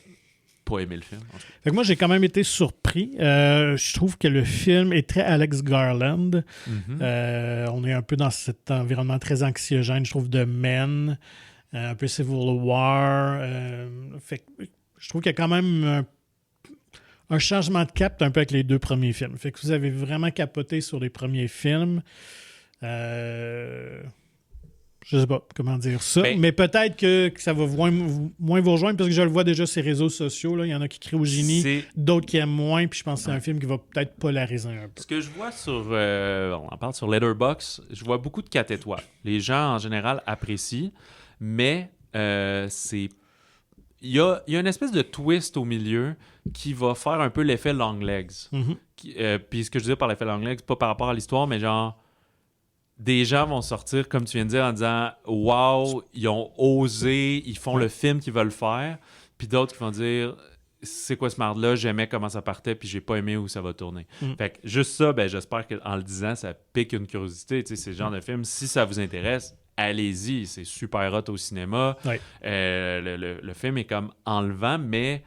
pas aimer le film. Fait que moi, j'ai quand même été surpris. Je trouve que le film est très Alex Garland. On est un peu dans cet environnement très anxiogène, je trouve, de Men, un peu Civil War. Fait que je trouve qu'il y a quand même un changement de cap un peu avec les deux premiers films. Fait que vous avez vraiment capoté sur les premiers films. Je sais pas comment dire ça, mais peut-être que ça va moins vous rejoindre, parce que je le vois déjà sur les réseaux sociaux. Là. Il y en a qui crient au génie, d'autres qui aiment moins, puis je pense que c'est un film qui va peut-être polariser un peu. Ce que je vois on en parle sur Letterboxd, je vois beaucoup de 4 étoiles. Les gens, en général, apprécient, mais il y a une espèce de twist au milieu qui va faire un peu l'effet long legs. Puis ce que je dis par l'effet long legs, pas par rapport à l'histoire, mais genre... Des gens vont sortir, comme tu viens de dire, en disant « Wow, ils ont osé, ils font le film qu'ils veulent faire. » Puis d'autres qui vont dire « C'est quoi ce marde-là? J'aimais comment ça partait, puis j'ai pas aimé où ça va tourner. » Fait que juste ça, j'espère qu'en le disant, ça pique une curiosité. Tu sais, c'est le genre de film, si ça vous intéresse, allez-y. C'est super hot au cinéma. Le film est comme enlevant, mais...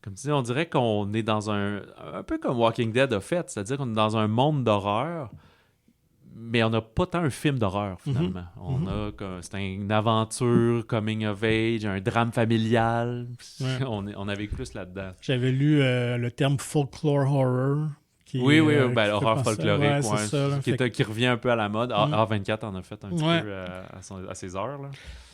Comme tu dis, on dirait qu'on est dans un peu comme Walking Dead a fait. C'est-à-dire qu'on est dans un monde d'horreur, mais on n'a pas tant un film d'horreur, finalement. C'est une aventure, coming of age, un drame familial. On avait plus là-dedans. J'avais lu le terme folklore horror. L'horreur folklorique, qui revient un peu à la mode. A24 en a fait un petit peu à ses heures.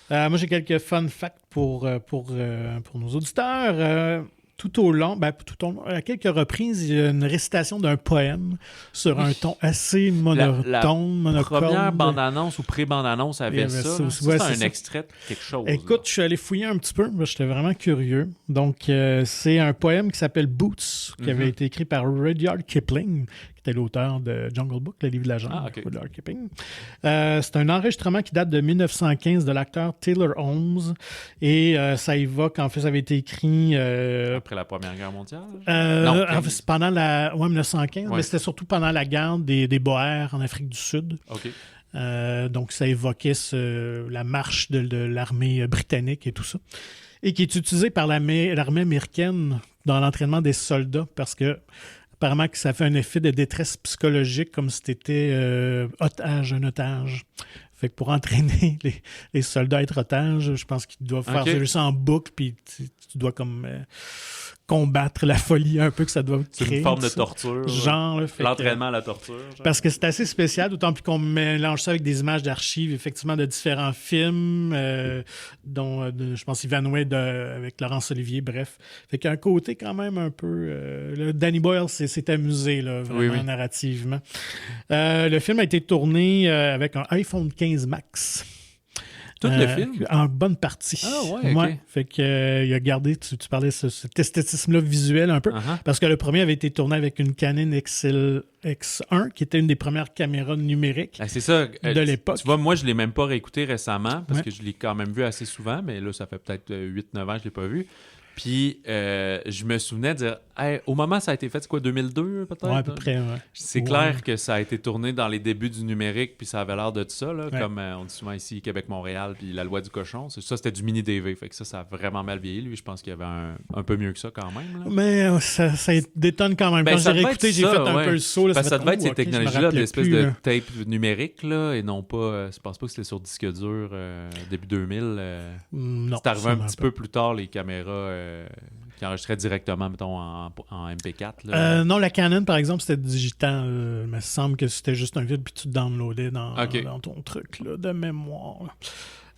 Là. Moi, j'ai quelques fun facts pour nos auditeurs. Tout au long, à quelques reprises, il y a une récitation d'un poème sur un ton assez monocorde. La première bande-annonce ou pré-bande-annonce avait ça. C'est un extrait de quelque chose. Écoute, je suis allé fouiller un petit peu. J'étais vraiment curieux. Donc, c'est un poème qui s'appelle Boots, qui avait été écrit par Rudyard Kipling, qui était l'auteur de Jungle Book, le livre de la jungle. Rudyard Kipling. C'est un enregistrement qui date de 1915 de l'acteur Taylor Holmes. Et ça évoque, en fait, ça avait été écrit... après la Première Guerre mondiale? En fait, c'est pendant 1915, mais c'était surtout pendant la guerre des Boers en Afrique du Sud. Donc, ça évoquait la marche de l'armée britannique et tout ça. Et qui est utilisé par l'armée américaine dans l'entraînement des soldats, parce que apparemment que ça fait un effet de détresse psychologique, comme si tu étais un otage. Fait que pour entraîner les soldats à être otages, je pense qu'ils doivent faire ça en boucle, puis tu dois comme combattre la folie un peu que ça doit créer. C'est une forme de torture. Genre, l'entraînement à la torture. Genre. Parce que c'est assez spécial, d'autant plus qu'on mélange ça avec des images d'archives, effectivement, de différents films, dont, je pense, Ivan Wade avec Laurence Olivier, bref. Fait qu'il y a un côté quand même un peu... Danny Boyle s'est amusé, là, vraiment narrativement. Le film a été tourné avec un iPhone 15 Max. Tout le film? En bonne partie. Ah ouais, OK. Fait que il a gardé, tu parlais de cet esthétisme-là visuel un peu, parce que le premier avait été tourné avec une Canon X1, qui était une des premières caméras numériques c'est ça, de l'époque. Tu vois, moi, je ne l'ai même pas réécouté récemment, parce que je l'ai quand même vu assez souvent, mais là, ça fait peut-être 8-9 ans que je ne l'ai pas vu. Puis, je me souvenais de dire, au moment ça a été fait, c'est quoi, 2002 peut-être? Oui, à peu près, C'est clair que ça a été tourné dans les débuts du numérique, puis ça avait l'air de ça, là, comme on dit souvent ici, Québec-Montréal, puis la loi du cochon. Ça, c'était du mini-DV, fait que ça a vraiment mal vieilli. Lui, je pense qu'il y avait un peu mieux que ça quand même. Là. Mais ça détonne quand même. Quand j'ai réécouté, j'ai fait un peu le saut. Là, ça devait être ces technologies-là, l'espèce de tape numérique, là, et non pas... je pense pas que c'était sur disque dur début 2000. Non. C'est arrivé un petit peu plus tard, les caméras qui enregistrait directement, mettons, en MP4. Non, la Canon, par exemple, c'était digital. Il me semble que c'était juste un vide, puis tu te downloadais dans ton truc là, de mémoire.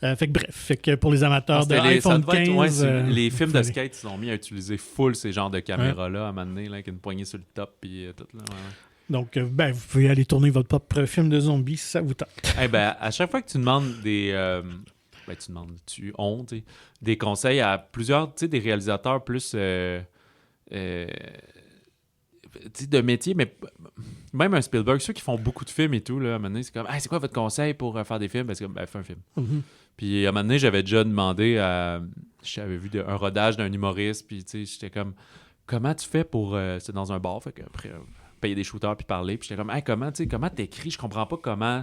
Fait que bref, pour les amateurs de iPhone 15... les films de skate sont mis à utiliser full ces genres de caméras-là, à un moment donné, là, avec une poignée sur le top, puis tout. Là, Donc, vous pouvez aller tourner votre propre film de zombies si ça vous tente. À chaque fois que tu demandes des conseils à plusieurs, des réalisateurs plus de métier, mais même un Spielberg, ceux qui font beaucoup de films et tout, là, à un moment donné, c'est comme, c'est quoi votre conseil pour faire des films? Parce que, fais un film. Mm-hmm. Puis à un moment donné, j'avais déjà demandé j'avais vu un rodage d'un humoriste, puis j'étais comme, comment tu fais pour... c'est dans un bar, fait qu'après... payer des shooters puis parler. Puis j'étais comme, comment t'écris? Je comprends pas comment...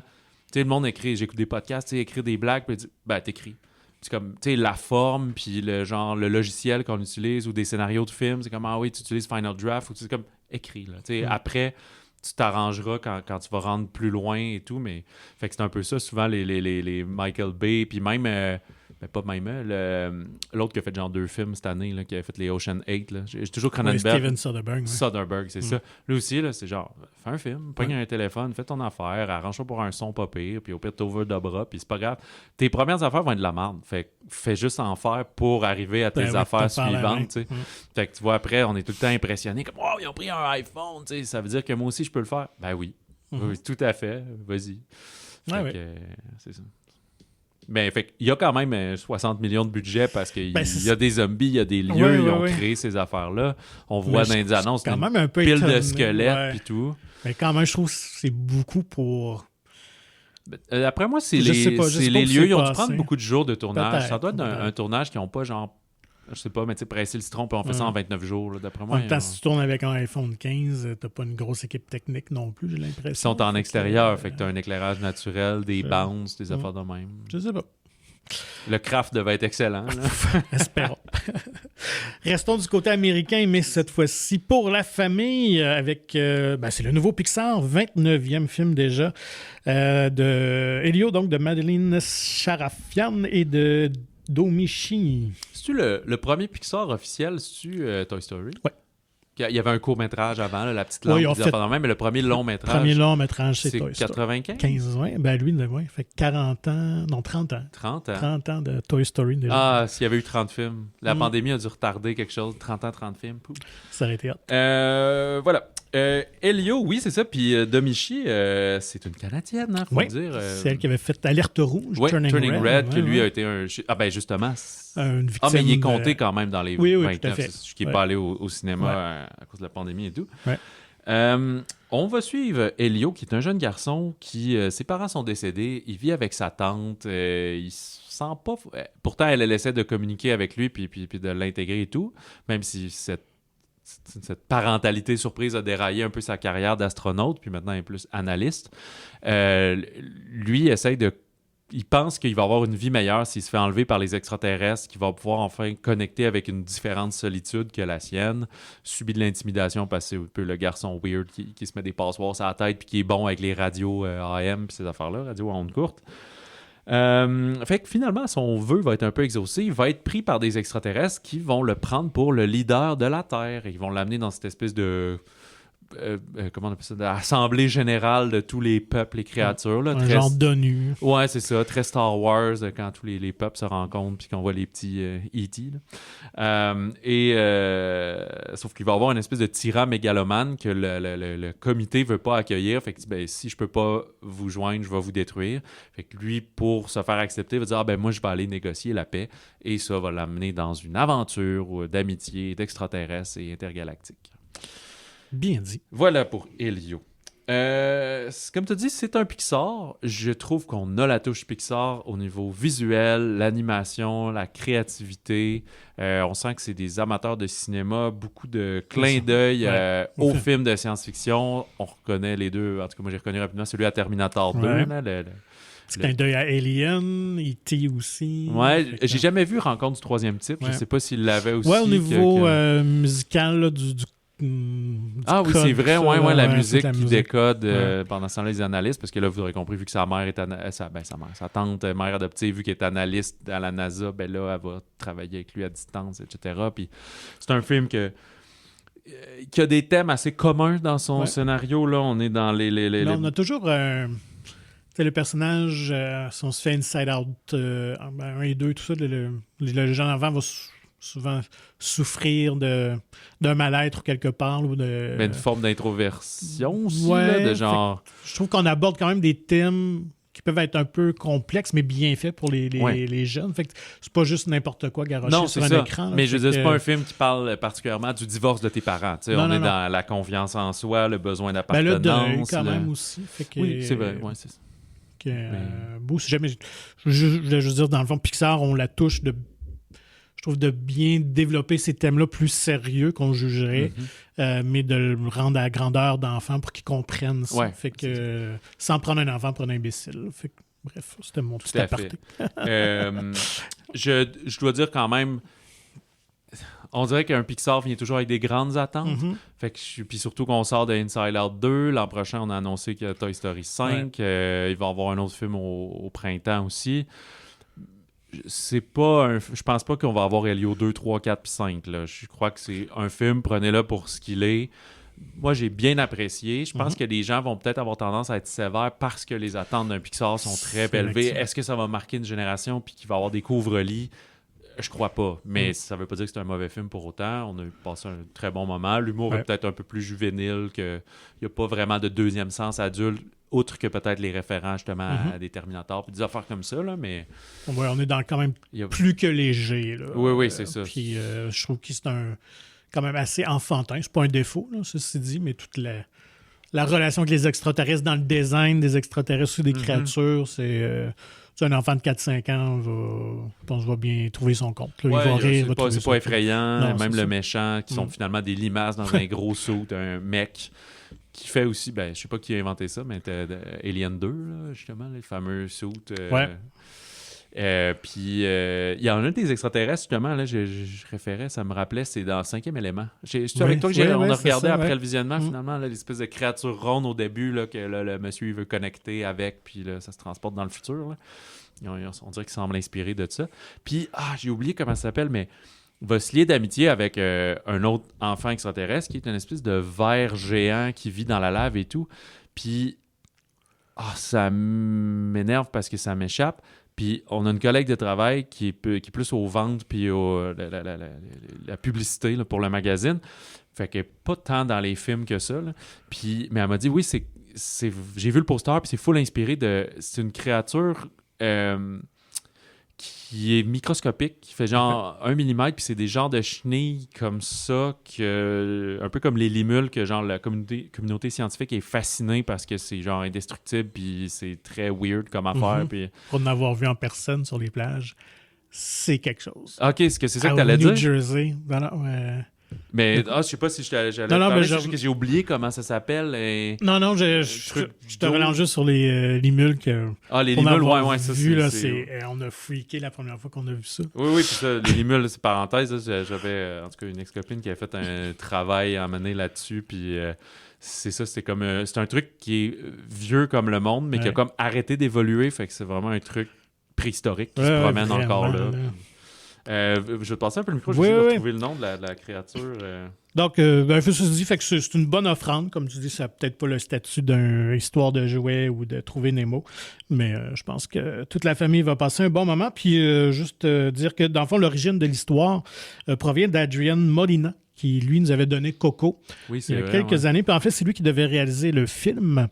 Tu sais, le monde écrit, j'écoute des podcasts, écrire des blagues, puis t'écris. C'est comme, tu sais, la forme, puis le logiciel qu'on utilise, ou des scénarios de films, c'est comme, tu utilises Final Draft, ou c'est comme, écris, là. Tu sais, après, tu t'arrangeras quand tu vas rendre plus loin et tout, mais... Fait que c'est un peu ça, souvent, les Michael Bay, puis même... pas même, l'autre qui a fait genre 2 films cette année, là, qui a fait les Ocean 8. Là. J'ai toujours Cronenberg. Steven Soderbergh. Soderbergh, c'est ça. Lui aussi, là, c'est genre, fais un film, pogne un téléphone, fais ton affaire, arrange-toi pour un son pas pire, puis au pire, t'ouvres de bras, puis c'est pas grave. Tes premières affaires vont être de la merde. Fait fais juste en faire pour arriver à tes affaires suivantes. T'sais. Fait que tu vois, après, on est tout le temps impressionné, comme, ils ont pris un iPhone, t'sais, ça veut dire que moi aussi, je peux le faire. Ben oui. Oui, tout à fait. Vas-y. C'est ça. Ben, fait il y a quand même 60 millions de budget parce qu'il y a des zombies, il y a des lieux, ils ont créé ces affaires-là. On voit dans les annonces quand même un peu pile de squelettes et tout. Mais quand même, je trouve que c'est beaucoup pour... Après moi, c'est les lieux. Ils ont dû prendre beaucoup de jours de tournage. Peut-être, ça doit être un tournage qui n'ont pas genre... Je sais pas, mais tu sais, presser le citron, puis on fait ça en 29 jours, là, d'après moi. En même temps, si tu tournes avec un iPhone 15, t'as pas une grosse équipe technique non plus, j'ai l'impression. Ils sont en extérieur, fait que t'as un éclairage naturel, des bounces, des affaires de même. Je sais pas. Le craft devait être excellent. Espérons. Restons du côté américain, mais cette fois-ci pour la famille, avec c'est le nouveau Pixar, 29e film déjà, de Elio, donc de Madeline Sharafian et de Domichi. C'est-tu le premier Pixar officiel, c'est-tu Toy Story? Oui. Il y avait un court-métrage avant, là, la petite lampe, mais le premier long-métrage. Le premier long-métrage, c'est Toy Story. 95? 15, oui. Ben lui, il fait 40 ans. Non, 30 ans. 30 ans? 30 ans de Toy Story déjà. S'il y avait eu 30 films. La pandémie a dû retarder quelque chose. 30 ans, 30 films. Pouf. Ça aurait été hot. Voilà. Elio, oui, c'est ça. Puis Domichi, c'est une Canadienne, hein, faut le dire. C'est elle qui avait fait Alerte Rouge, Turning Red, que lui a été un... justement... Une victime. Mais il est compté quand même dans les 29, tout à fait. qui n'est pas allé au cinéma à cause de la pandémie et tout. Ouais. On va suivre Elio, qui est un jeune garçon qui... ses parents sont décédés, il vit avec sa tante, il sent pas... Pourtant, elle essaie de communiquer avec lui puis de l'intégrer et tout, même si cette parentalité surprise a déraillé un peu sa carrière d'astronaute, puis maintenant il est plus analyste. Lui essaye de... Il pense qu'il va avoir une vie meilleure s'il se fait enlever par les extraterrestres, qu'il va pouvoir enfin connecter avec une différente solitude que la sienne, subit de l'intimidation parce que c'est un peu le garçon weird qui se met des passoires sur la tête puis qui est bon avec les radios AM puis ces affaires-là, radios à ondes courtes. Fait que finalement, son vœu va être un peu exaucé. Il va être pris par des extraterrestres qui vont le prendre pour le leader de la Terre. Ils vont l'amener dans cette espèce de... comment on appelle ça, l'assemblée générale de tous les peuples et créatures. Là, un genre d'ONU. Ouais, c'est ça, très Star Wars, quand tous les peuples se rencontrent puis qu'on voit les petits E.T. Sauf qu'il va y avoir une espèce de tyran mégalomane que le comité veut pas accueillir. Fait que si je peux pas vous joindre, je vais vous détruire. Fait que lui, pour se faire accepter, va dire moi je vais aller négocier la paix. Et ça va l'amener dans une aventure d'amitié, d'extraterrestres et intergalactique. Bien dit. Voilà pour Elio. Comme tu dis, c'est un Pixar. Je trouve qu'on a la touche Pixar au niveau visuel, l'animation, la créativité. On sent que c'est des amateurs de cinéma, beaucoup de clins d'œil aux films de science-fiction. On reconnaît les deux. En tout cas, moi, j'ai reconnu rapidement celui à Terminator 2. Là, petit clin d'œil à Alien, E.T. aussi. Ouais, j'ai jamais vu Rencontre du troisième type. Je sais pas s'il l'avait aussi. Ouais, au niveau musical là, du Ah oui, c'est vrai, la musique qui décode pendant ce temps-là les analystes, parce que là, vous aurez compris, vu que sa mère est sa tante, mère adoptive, vu qu'elle est analyste à la NASA, ben là, elle va travailler avec lui à distance, etc. Puis c'est un film qui a des thèmes assez communs dans son scénario. Là, on est dans les... On a toujours le personnage, si on se fait Inside Out 1 et 2, tout ça, le jeune enfant va souvent souffrir d'un mal-être quelque part. Ou une forme d'introversion aussi, de genre... Je trouve qu'on aborde quand même des thèmes qui peuvent être un peu complexes, mais bien faits pour les jeunes. Fait que c'est pas juste n'importe quoi garoché sur un écran. Mais je veux dire, c'est pas un film qui parle particulièrement du divorce de tes parents. On est dans la confiance en soi, le besoin d'appartenance. Ben là, deuil quand même aussi. Fait que, oui, c'est vrai. Ouais, c'est ça. Beau, si jamais... Je veux dire, dans le fond, Pixar, on la touche je trouve de bien développer ces thèmes-là plus sérieux qu'on jugerait, mais de le rendre à la grandeur d'enfant pour qu'ils comprennent ça. Fait que sans prendre un enfant pour un imbécile. Fait que, bref, c'était mon petit aparté. Je dois dire quand même, on dirait qu'un Pixar vient toujours avec des grandes attentes. Fait que puis surtout qu'on sort de Inside Out 2. L'an prochain, on a annoncé qu'il y a Toy Story 5. Il va y avoir un autre film au printemps aussi. C'est pas je pense pas qu'on va avoir Elio 2, 3, 4 puis 5. Là. Je crois que c'est un film, prenez-le pour ce qu'il est. Moi, j'ai bien apprécié. Je pense que les gens vont peut-être avoir tendance à être sévères parce que les attentes d'un Pixar sont très élevées. Est-ce que ça va marquer une génération puis qu'il va y avoir des couvre-lits? Je crois pas. Mais ça veut pas dire que c'est un mauvais film pour autant. On a passé un très bon moment. L'humour est peut-être un peu plus juvénile, qu'il n'y a pas vraiment de deuxième sens adulte, outre que peut-être les référents justement à des Terminators, puis des affaires comme ça, là, mais... Ouais, on est dans quand même plus que léger. Là. Oui, c'est ça. Puis je trouve que c'est quand même assez enfantin. C'est pas un défaut, là, ceci dit, mais toute la relation avec les extraterrestres dans le design des extraterrestres ou des créatures, c'est un enfant de 4-5 ans va bien trouver son compte. Là. Il va rire. C'est pas effrayant. Non, même le méchant, qui sont finalement des limaces dans un gros suit, un mec... qui fait aussi, je sais pas qui a inventé ça, mais Alien 2, là, justement, les fameux suits. Puis, il y en a des extraterrestres, justement, là, je référais, ça me rappelait, c'est dans 5e élément. C'est avec toi que on a regardé après le visionnement, finalement, là, l'espèce de créature ronde au début, là, que là, le monsieur il veut connecter avec, puis là, ça se transporte dans le futur. Là. On dirait qu'il semble inspiré de ça. Puis, j'ai oublié comment ça s'appelle, mais va se lier d'amitié avec un autre enfant extraterrestre qui est une espèce de ver géant qui vit dans la lave et tout. Puis, ça m'énerve parce que ça m'échappe. Puis, on a une collègue de travail qui est plus aux ventes puis la publicité là, pour le magazine. Fait qu'elle n'est pas tant dans les films que ça. Là. Puis, mais elle m'a dit, oui, j'ai vu le poster puis c'est full inspiré de... C'est une créature... qui est microscopique, qui fait genre 1 mm, puis c'est des genres de chenilles comme ça, un peu comme les limules, que genre la communauté scientifique est fascinée parce que c'est genre indestructible, puis c'est très weird comme affaire. Puis... Pour en avoir vu en personne sur les plages, c'est quelque chose. OK, est-ce que c'est ça que tu allais dire? New Jersey. Mais je sais pas si j'allais parler, c'est juste que j'ai oublié comment ça s'appelle. Et... Non, je te relance juste sur les limules que... les limules, ouais, ça vu, là, on a freaké la première fois qu'on a vu ça. Oui, puis ça, les limules, c'est parenthèse, là, j'avais en tout cas une ex-copine qui a fait un travail à mener là-dessus, puis c'est ça, c'est un truc qui est vieux comme le monde, mais qui a comme arrêté d'évoluer, fait que c'est vraiment un truc préhistorique qui se promène encore là. Je vais te passer un peu le micro, je vais retrouver le nom de la créature. Donc, fait que c'est une bonne offrande. Comme tu dis, ça n'a peut-être pas le statut d'une histoire de jouet ou de trouver Nemo, mais je pense que toute la famille va passer un bon moment. Puis, juste dire que, dans le fond, l'origine de l'histoire provient d'Adrian Molina, qui, lui, nous avait donné Coco il y a quelques années. Puis, en fait, c'est lui qui devait réaliser le film.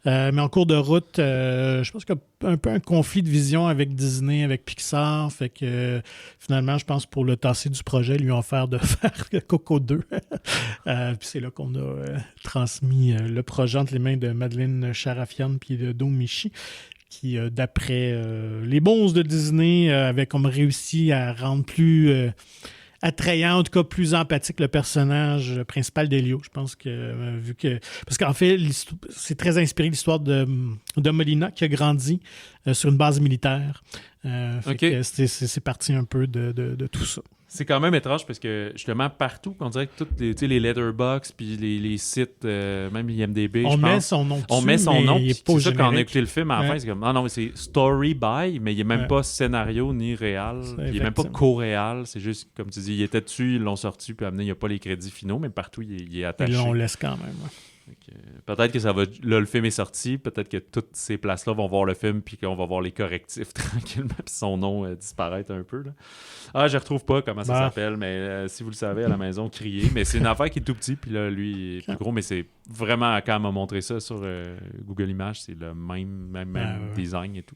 Mais en cours de route, je pense qu'il y a un peu un conflit de vision avec Disney, avec Pixar. Fait que finalement, je pense pour le tasser du projet, ils lui ont offert de faire Coco 2. Puis c'est là qu'on a transmis le projet entre les mains de Madeleine Charafian puis de Do Michi, qui, d'après les bons de Disney, avaient comme réussi à rendre plus... attrayant, en tout cas plus empathique, le personnage principal d'Elio. Je pense que, vu que... Parce qu'en fait, c'est très inspiré de l'histoire de Molina, qui a grandi sur une base militaire. Que c'est parti un peu de tout ça. C'est quand même étrange parce que justement partout, on dirait que tous les Letterboxd puis les sites, même IMDb, on met son nom dessus, met son nom. C'est ça, quand on a écouté le film, à la fin, c'est comme non, mais c'est story by, mais il n'est même pas scénario ni réal. Il n'est même pas co-réal. C'est juste, comme tu dis, il était dessus, ils l'ont sorti, puis amené, il n'y a pas les crédits finaux, mais partout, il est attaché. Et là, on laisse quand même. Peut-être que ça va. Là, le film est sorti. Peut-être que toutes ces places-là vont voir le film puis qu'on va voir les correctifs tranquillement puis son nom disparaître un peu. Là. Ah, je retrouve pas comment ça s'appelle, mais si vous le savez à la maison, criez. Mais c'est une affaire qui est tout petit puis là, lui, il est plus gros. Mais c'est vraiment, quand elle m'a montré ça sur Google Images, c'est le même design et tout.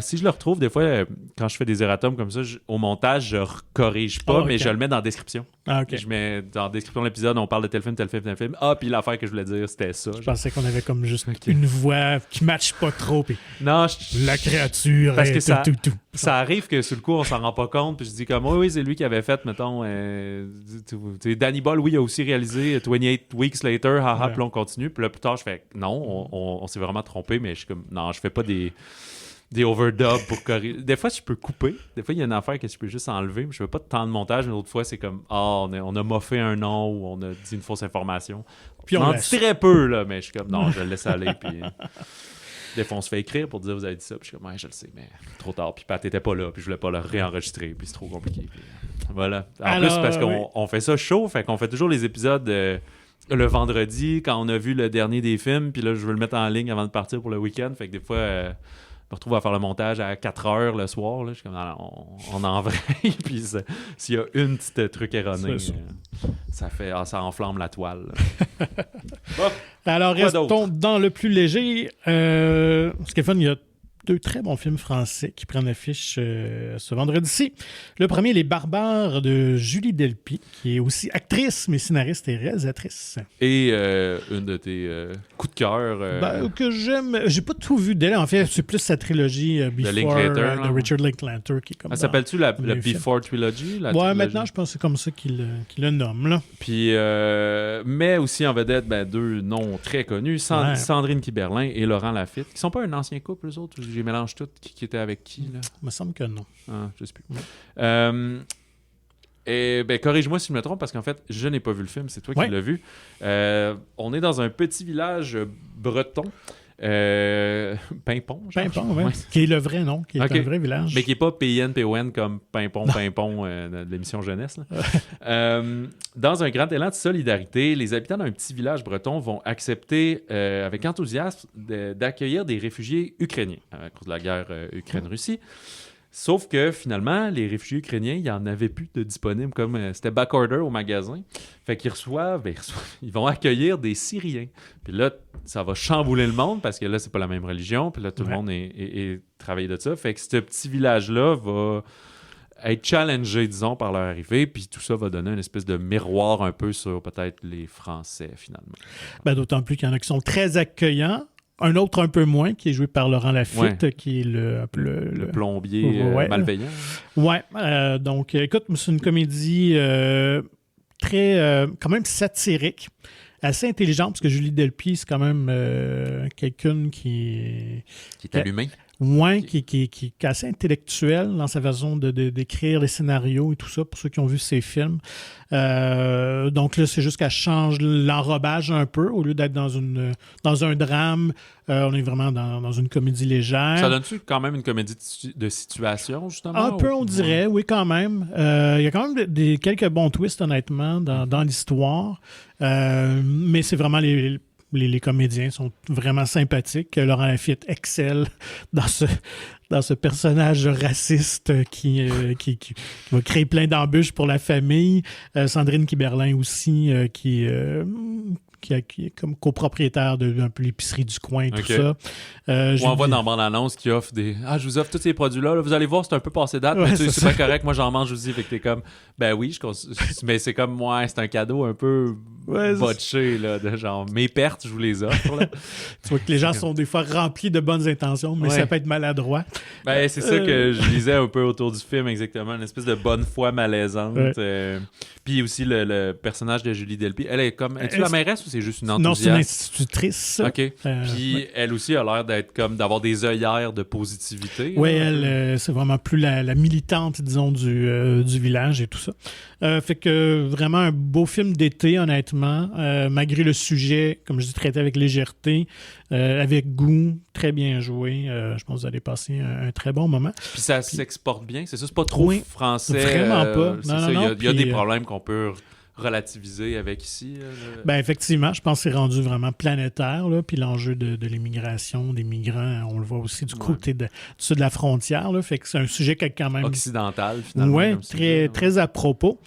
Si je le retrouve, des fois, quand je fais des erratums comme ça, au montage, je corrige pas, mais je le mets dans la description. Je mets dans la description de l'épisode, on parle de tel film, tel film, tel film. Ah, puis l'affaire que je voulais dire, c'était ça. Je pensais qu'on avait comme juste une voix qui ne matche pas trop. Puis non, la créature, parce que tout. Ça arrive que sur le coup, on s'en rend pas compte. Puis je dis comme, oui, c'est lui qui avait fait, mettons, Danny Boyle, oui, il a aussi réalisé 28 Weeks Later, haha, puis là, on continue. Puis là, plus tard, je fais, non, on s'est vraiment trompé, mais je suis comme, non, je fais pas des overdubs pour corriger. Des fois, je peux couper. Des fois, il y a une affaire que je peux juste enlever. Je ne fais pas de temps de montage, mais d'autres fois, c'est comme on a moffé un nom ou on a dit une fausse information. Puis on en dit très peu, là, mais je suis comme non, je le laisse aller. Puis des fois, on se fait écrire pour dire vous avez dit ça. Puis je suis comme ouais, je le sais, mais trop tard. Puis Pat n'était pas là, puis je voulais pas le réenregistrer, puis c'est trop compliqué. Puis, voilà. En plus, parce qu'on fait ça chaud, fait qu'on fait toujours les épisodes le vendredi quand on a vu le dernier des films, puis là, je veux le mettre en ligne avant de partir pour le week-end. Fait que des fois. Je me retrouve à faire le montage à 4 heures le soir. Là. Je suis comme, on envraye. Puis s'il y a une petite truc erroné, ça enflamme la toile. Bon, alors, restons dans le plus léger. Stéphane, il y a 2 très bons films français qui prennent l'affiche ce vendredi-ci. Le premier, Les Barbares de Julie Delpy, qui est aussi actrice, mais scénariste et réalisatrice. Et une de tes coups de cœur. Que j'aime. J'ai pas tout vu d'elle. En fait, c'est plus sa trilogie Before de Richard Linklater. Qui est comme s'appelle-tu la Before Trilogy? Maintenant, je pense que c'est comme ça qu'il le nomme. Là. Puis, mais aussi en vedette, 2 noms très connus, Sandrine Kiberlin et Laurent Lafitte, qui sont pas un ancien couple, eux autres? Je les mélange toutes. Qui était avec qui, là? Il me semble que non. Ah, je sais plus. Et corrige-moi si je me trompe, parce qu'en fait, je n'ai pas vu le film. C'est toi qui l'as vu. On est dans un petit village breton. Pimpon, oui. Qui est le vrai nom, qui est un vrai village. Mais qui n'est pas PINPON comme Pimpon de l'émission Jeunesse. Dans un grand élan de solidarité, les habitants d'un petit village breton vont accepter avec enthousiasme d'accueillir des réfugiés ukrainiens à cause de la guerre Ukraine-Russie. Sauf que finalement, les réfugiés ukrainiens, il n'y en avait plus de disponibles, comme c'était backorder au magasin. Fait qu'ils ils vont accueillir des Syriens. Puis là, ça va chambouler le monde parce que là, c'est pas la même religion. Puis là, tout le monde est travaillé de ça. Fait que ce petit village-là va être challengé, disons, par leur arrivée. Puis tout ça va donner une espèce de miroir un peu sur peut-être les Français, finalement. D'autant plus qu'il y en a qui sont très accueillants. Un autre un peu moins, qui est joué par Laurent Lafitte, qui est le plombier malveillant. Donc, écoute, c'est une comédie très, quand même satirique, assez intelligente, parce que Julie Delpy, c'est quand même quelqu'un qui est allumé. Qui est assez intellectuel dans sa façon d'écrire les scénarios et tout ça, pour ceux qui ont vu ses films. Donc là, c'est juste qu'elle change l'enrobage un peu. Au lieu d'être dans un drame, on est vraiment dans une comédie légère. Ça donne-tu quand même une comédie de situation, justement? Un peu, on dirait, oui, quand même. Il y a quand même quelques bons twists, honnêtement, dans l'histoire. Mais c'est vraiment les comédiens sont vraiment sympathiques. Laurent Lafitte excelle dans ce personnage raciste qui va créer plein d'embûches pour la famille. Sandrine Kiberlin aussi, qui est comme copropriétaire d'un peu l'épicerie du coin et tout ça. On voit dans bande-annonce qui offre je vous offre tous ces produits-là. Là, vous allez voir, c'est un peu passé date, mais c'est pas correct. Moi, j'en mange aussi. Fait que t'es comme, oui, mais c'est comme, c'est un cadeau un peu botché, là, de genre, mes pertes, je vous les offre. Là. Tu vois que les gens sont des fois remplis de bonnes intentions, mais ça peut être maladroit. Ben, c'est ça que je lisais un peu autour du film, exactement. Une espèce de bonne foi malaisante. Puis aussi le personnage de Julie Delpy. Elle est comme... Es-tu la mairesse ou c'est juste une enthousiaste? Non, c'est une institutrice. OK. Puis elle aussi a l'air d'être comme... d'avoir des œillères de positivité. Oui, elle, c'est vraiment plus la militante, disons, du village et tout ça. Fait que vraiment un beau film d'été, honnêtement. Malgré le sujet, comme je dis, traité avec légèreté, avec goût, très bien joué. Je pense que vous allez passer un très bon moment. Puis ça s'exporte bien, c'est ça? C'est pas trop français? Vraiment pas. Il y a des problèmes qu'on peut relativiser avec ici. Ben effectivement, je pense que c'est rendu vraiment planétaire. Là, puis l'enjeu de l'immigration, des migrants, on le voit aussi du côté du sud de la frontière. Là, fait que c'est un sujet qui est quand même... occidental, finalement. Oui, très à propos.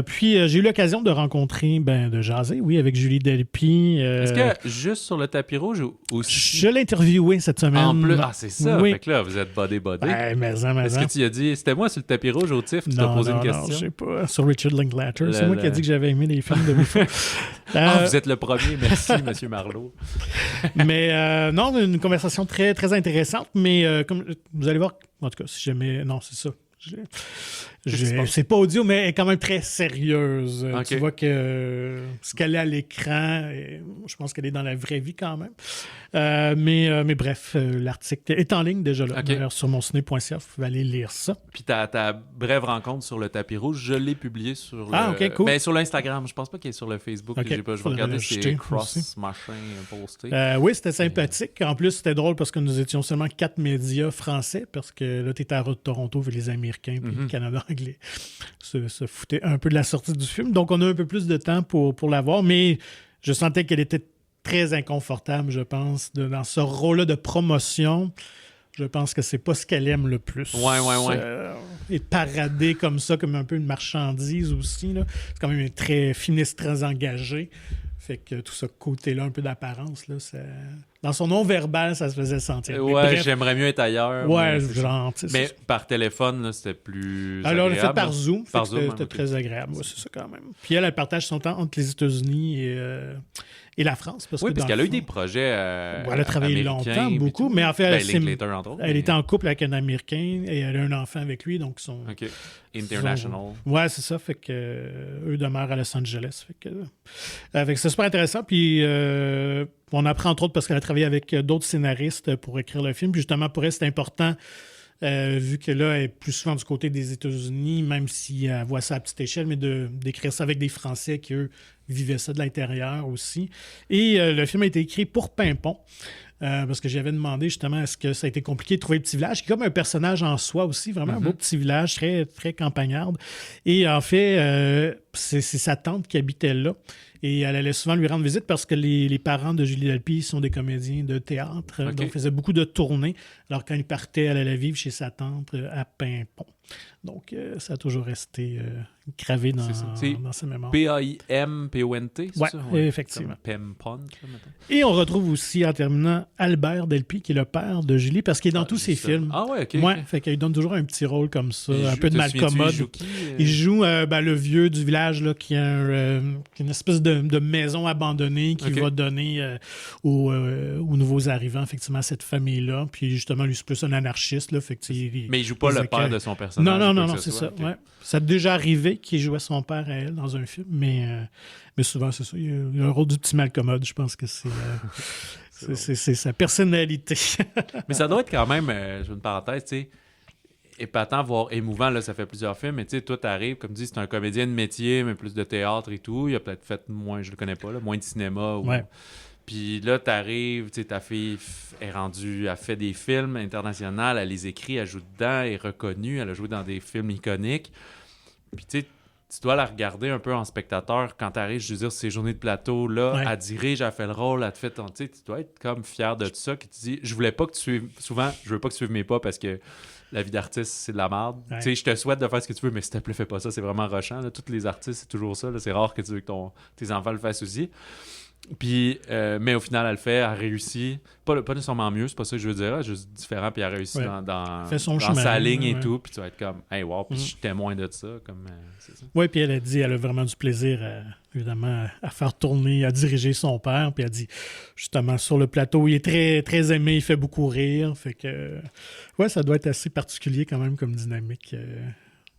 Puis j'ai eu l'occasion de rencontrer, de jaser, avec Julie Delpy. Est-ce que juste sur le tapis rouge aussi? Je l'ai interviewé cette semaine. En plus, c'est ça. Fait que là, vous êtes body. Mais est-ce que tu as dit, c'était moi sur le tapis rouge au TIFF, tu t'as posé une question? Non, je sais pas. Sur Richard Linklater. C'est moi qui ai dit que j'avais aimé les films de Buffon. Vous êtes le premier, merci, M. Marleau. Mais non, une conversation très, très intéressante, mais comme vous allez voir, en tout cas, si jamais... Non, c'est ça. C'est pas audio, mais elle est quand même très sérieuse. Okay. Tu vois que ce qu'elle est à l'écran, je pense qu'elle est dans la vraie vie quand même. Mais bref, l'article est en ligne déjà là. D'ailleurs, sur monciné.ca, vous pouvez aller lire ça. Puis ta brève rencontre sur le tapis rouge, je l'ai publié sur cool. Ben, sur l'Instagram. Je pense pas qu'il est sur le Facebook. Je vais regarder si c'est cross-machin posté. Oui, c'était sympathique. En plus, c'était drôle parce que nous étions seulement 4 médias français parce que là, tu étais à Toronto et les Américains puis le Canada anglais se foutaient un peu de la sortie du film. Donc, on a un peu plus de temps pour la voir, mais je sentais qu'elle était très inconfortable, je pense, dans ce rôle-là de promotion. Je pense que c'est pas ce qu'elle aime le plus. Et parader comme ça, comme un peu une marchandise aussi. Là. C'est quand même une très finiste, très engagée. Fait que tout ce côté-là, un peu d'apparence, là, dans son non-verbal, ça se faisait sentir. Ouais, j'aimerais mieux être ailleurs. Ouais, mais par téléphone, là, c'était plus alors, agréable. on l'a fait par Zoom. C'était okay. très agréable. Ouais, c'est ça quand même. Puis elle partage son temps entre les États-Unis et la France. Parce qu'elle a eu des projets elle a travaillé longtemps, beaucoup. Mais en fait, elle était en couple avec un Américain et elle a un enfant avec lui. Donc international. Ouais, c'est ça. Fait que eux demeurent à Los Angeles. Fait que c'est super intéressant. Puis on apprend entre autres parce qu'elle a travaillé avec d'autres scénaristes pour écrire le film. Puis justement, pour elle, c'est important, vu que là, elle est plus souvent du côté des États-Unis, même si elle voit ça à petite échelle, mais d'écrire ça avec des Français qui, eux, vivaient ça de l'intérieur aussi. Et le film a été écrit pour Pimpon. Parce que j'avais demandé justement est-ce que ça a été compliqué de trouver le petit village, qui est comme un personnage en soi aussi, vraiment un beau petit village, très, très campagnarde. Et en fait, c'est sa tante qui habitait là. Et elle allait souvent lui rendre visite parce que les parents de Julie Delpy sont des comédiens de théâtre. Donc, elle faisait beaucoup de tournées. Alors, quand il partait, elle allait vivre chez sa tante à Pimpon. Donc, ça a toujours resté gravé dans sa mémoire. P-A-I-M-P-O-N-T, c'est ça? Oui, effectivement. Pimpon. Et on retrouve aussi, en terminant, Albert Delpy, qui est le père de Julie, parce qu'il est dans tous ses films. Ah ouais, OK. Ouais, fait qu'il donne toujours un petit rôle comme ça, un peu de malcommode. Il joue le vieux du village là, qui a une espèce de maison abandonnée qui va donner aux nouveaux arrivants, effectivement, à cette famille-là. Puis justement, lui, c'est plus un anarchiste. Là, mais il joue pas le père de son personnage. Non, c'est ça. Okay. Ouais. Ça a déjà arrivé qu'il jouait son père à elle dans un film, mais souvent, c'est ça. Il a un rôle du petit malcommode. Je pense que c'est sa personnalité. Mais ça doit être quand même, je fais une parenthèse, tu sais, épatant, voire émouvant. Là, ça fait plusieurs films, mais tu sais, toi, t'arrives, comme tu dis, c'est un comédien de métier, mais plus de théâtre et tout. Il a peut-être fait moins, je le connais pas, là, moins de cinéma. Ouais. Puis là, t'arrives, tu sais, ta fille est rendue, elle fait des films internationaux, elle les écrit, elle joue dedans, elle est reconnue, elle a joué dans des films iconiques. Puis tu sais, tu dois la regarder un peu en spectateur quand t'arrives, je veux dire, ces journées de plateau, là, elle dirige, elle fait le rôle, elle te fait ton... Tu sais, tu dois être comme fier de tout ça, que tu dis, je voulais pas que tu suives... Souvent, je veux pas que tu suives mes pas parce que la vie d'artiste, c'est de la merde. Tu sais, je te souhaite de faire ce que tu veux, mais s'il te plaît, fais pas ça, c'est vraiment rushant. Là. Tous les artistes, c'est toujours ça. Là. C'est rare que tu veux que tes enfants le fassent aussi. Puis, mais au final, elle réussit. Pas nécessairement mieux, c'est pas ça que je veux dire, juste différent, puis elle réussit dans sa ligne et tout, puis tu vas être comme, hey, wow, puis je suis témoin de ça. C'est ça. Oui, puis elle a dit, elle a vraiment du plaisir, évidemment, à faire tourner, à diriger son père, puis elle dit, justement, sur le plateau, il est très, très aimé, il fait beaucoup rire, fait que, ouais, ça doit être assez particulier quand même comme dynamique.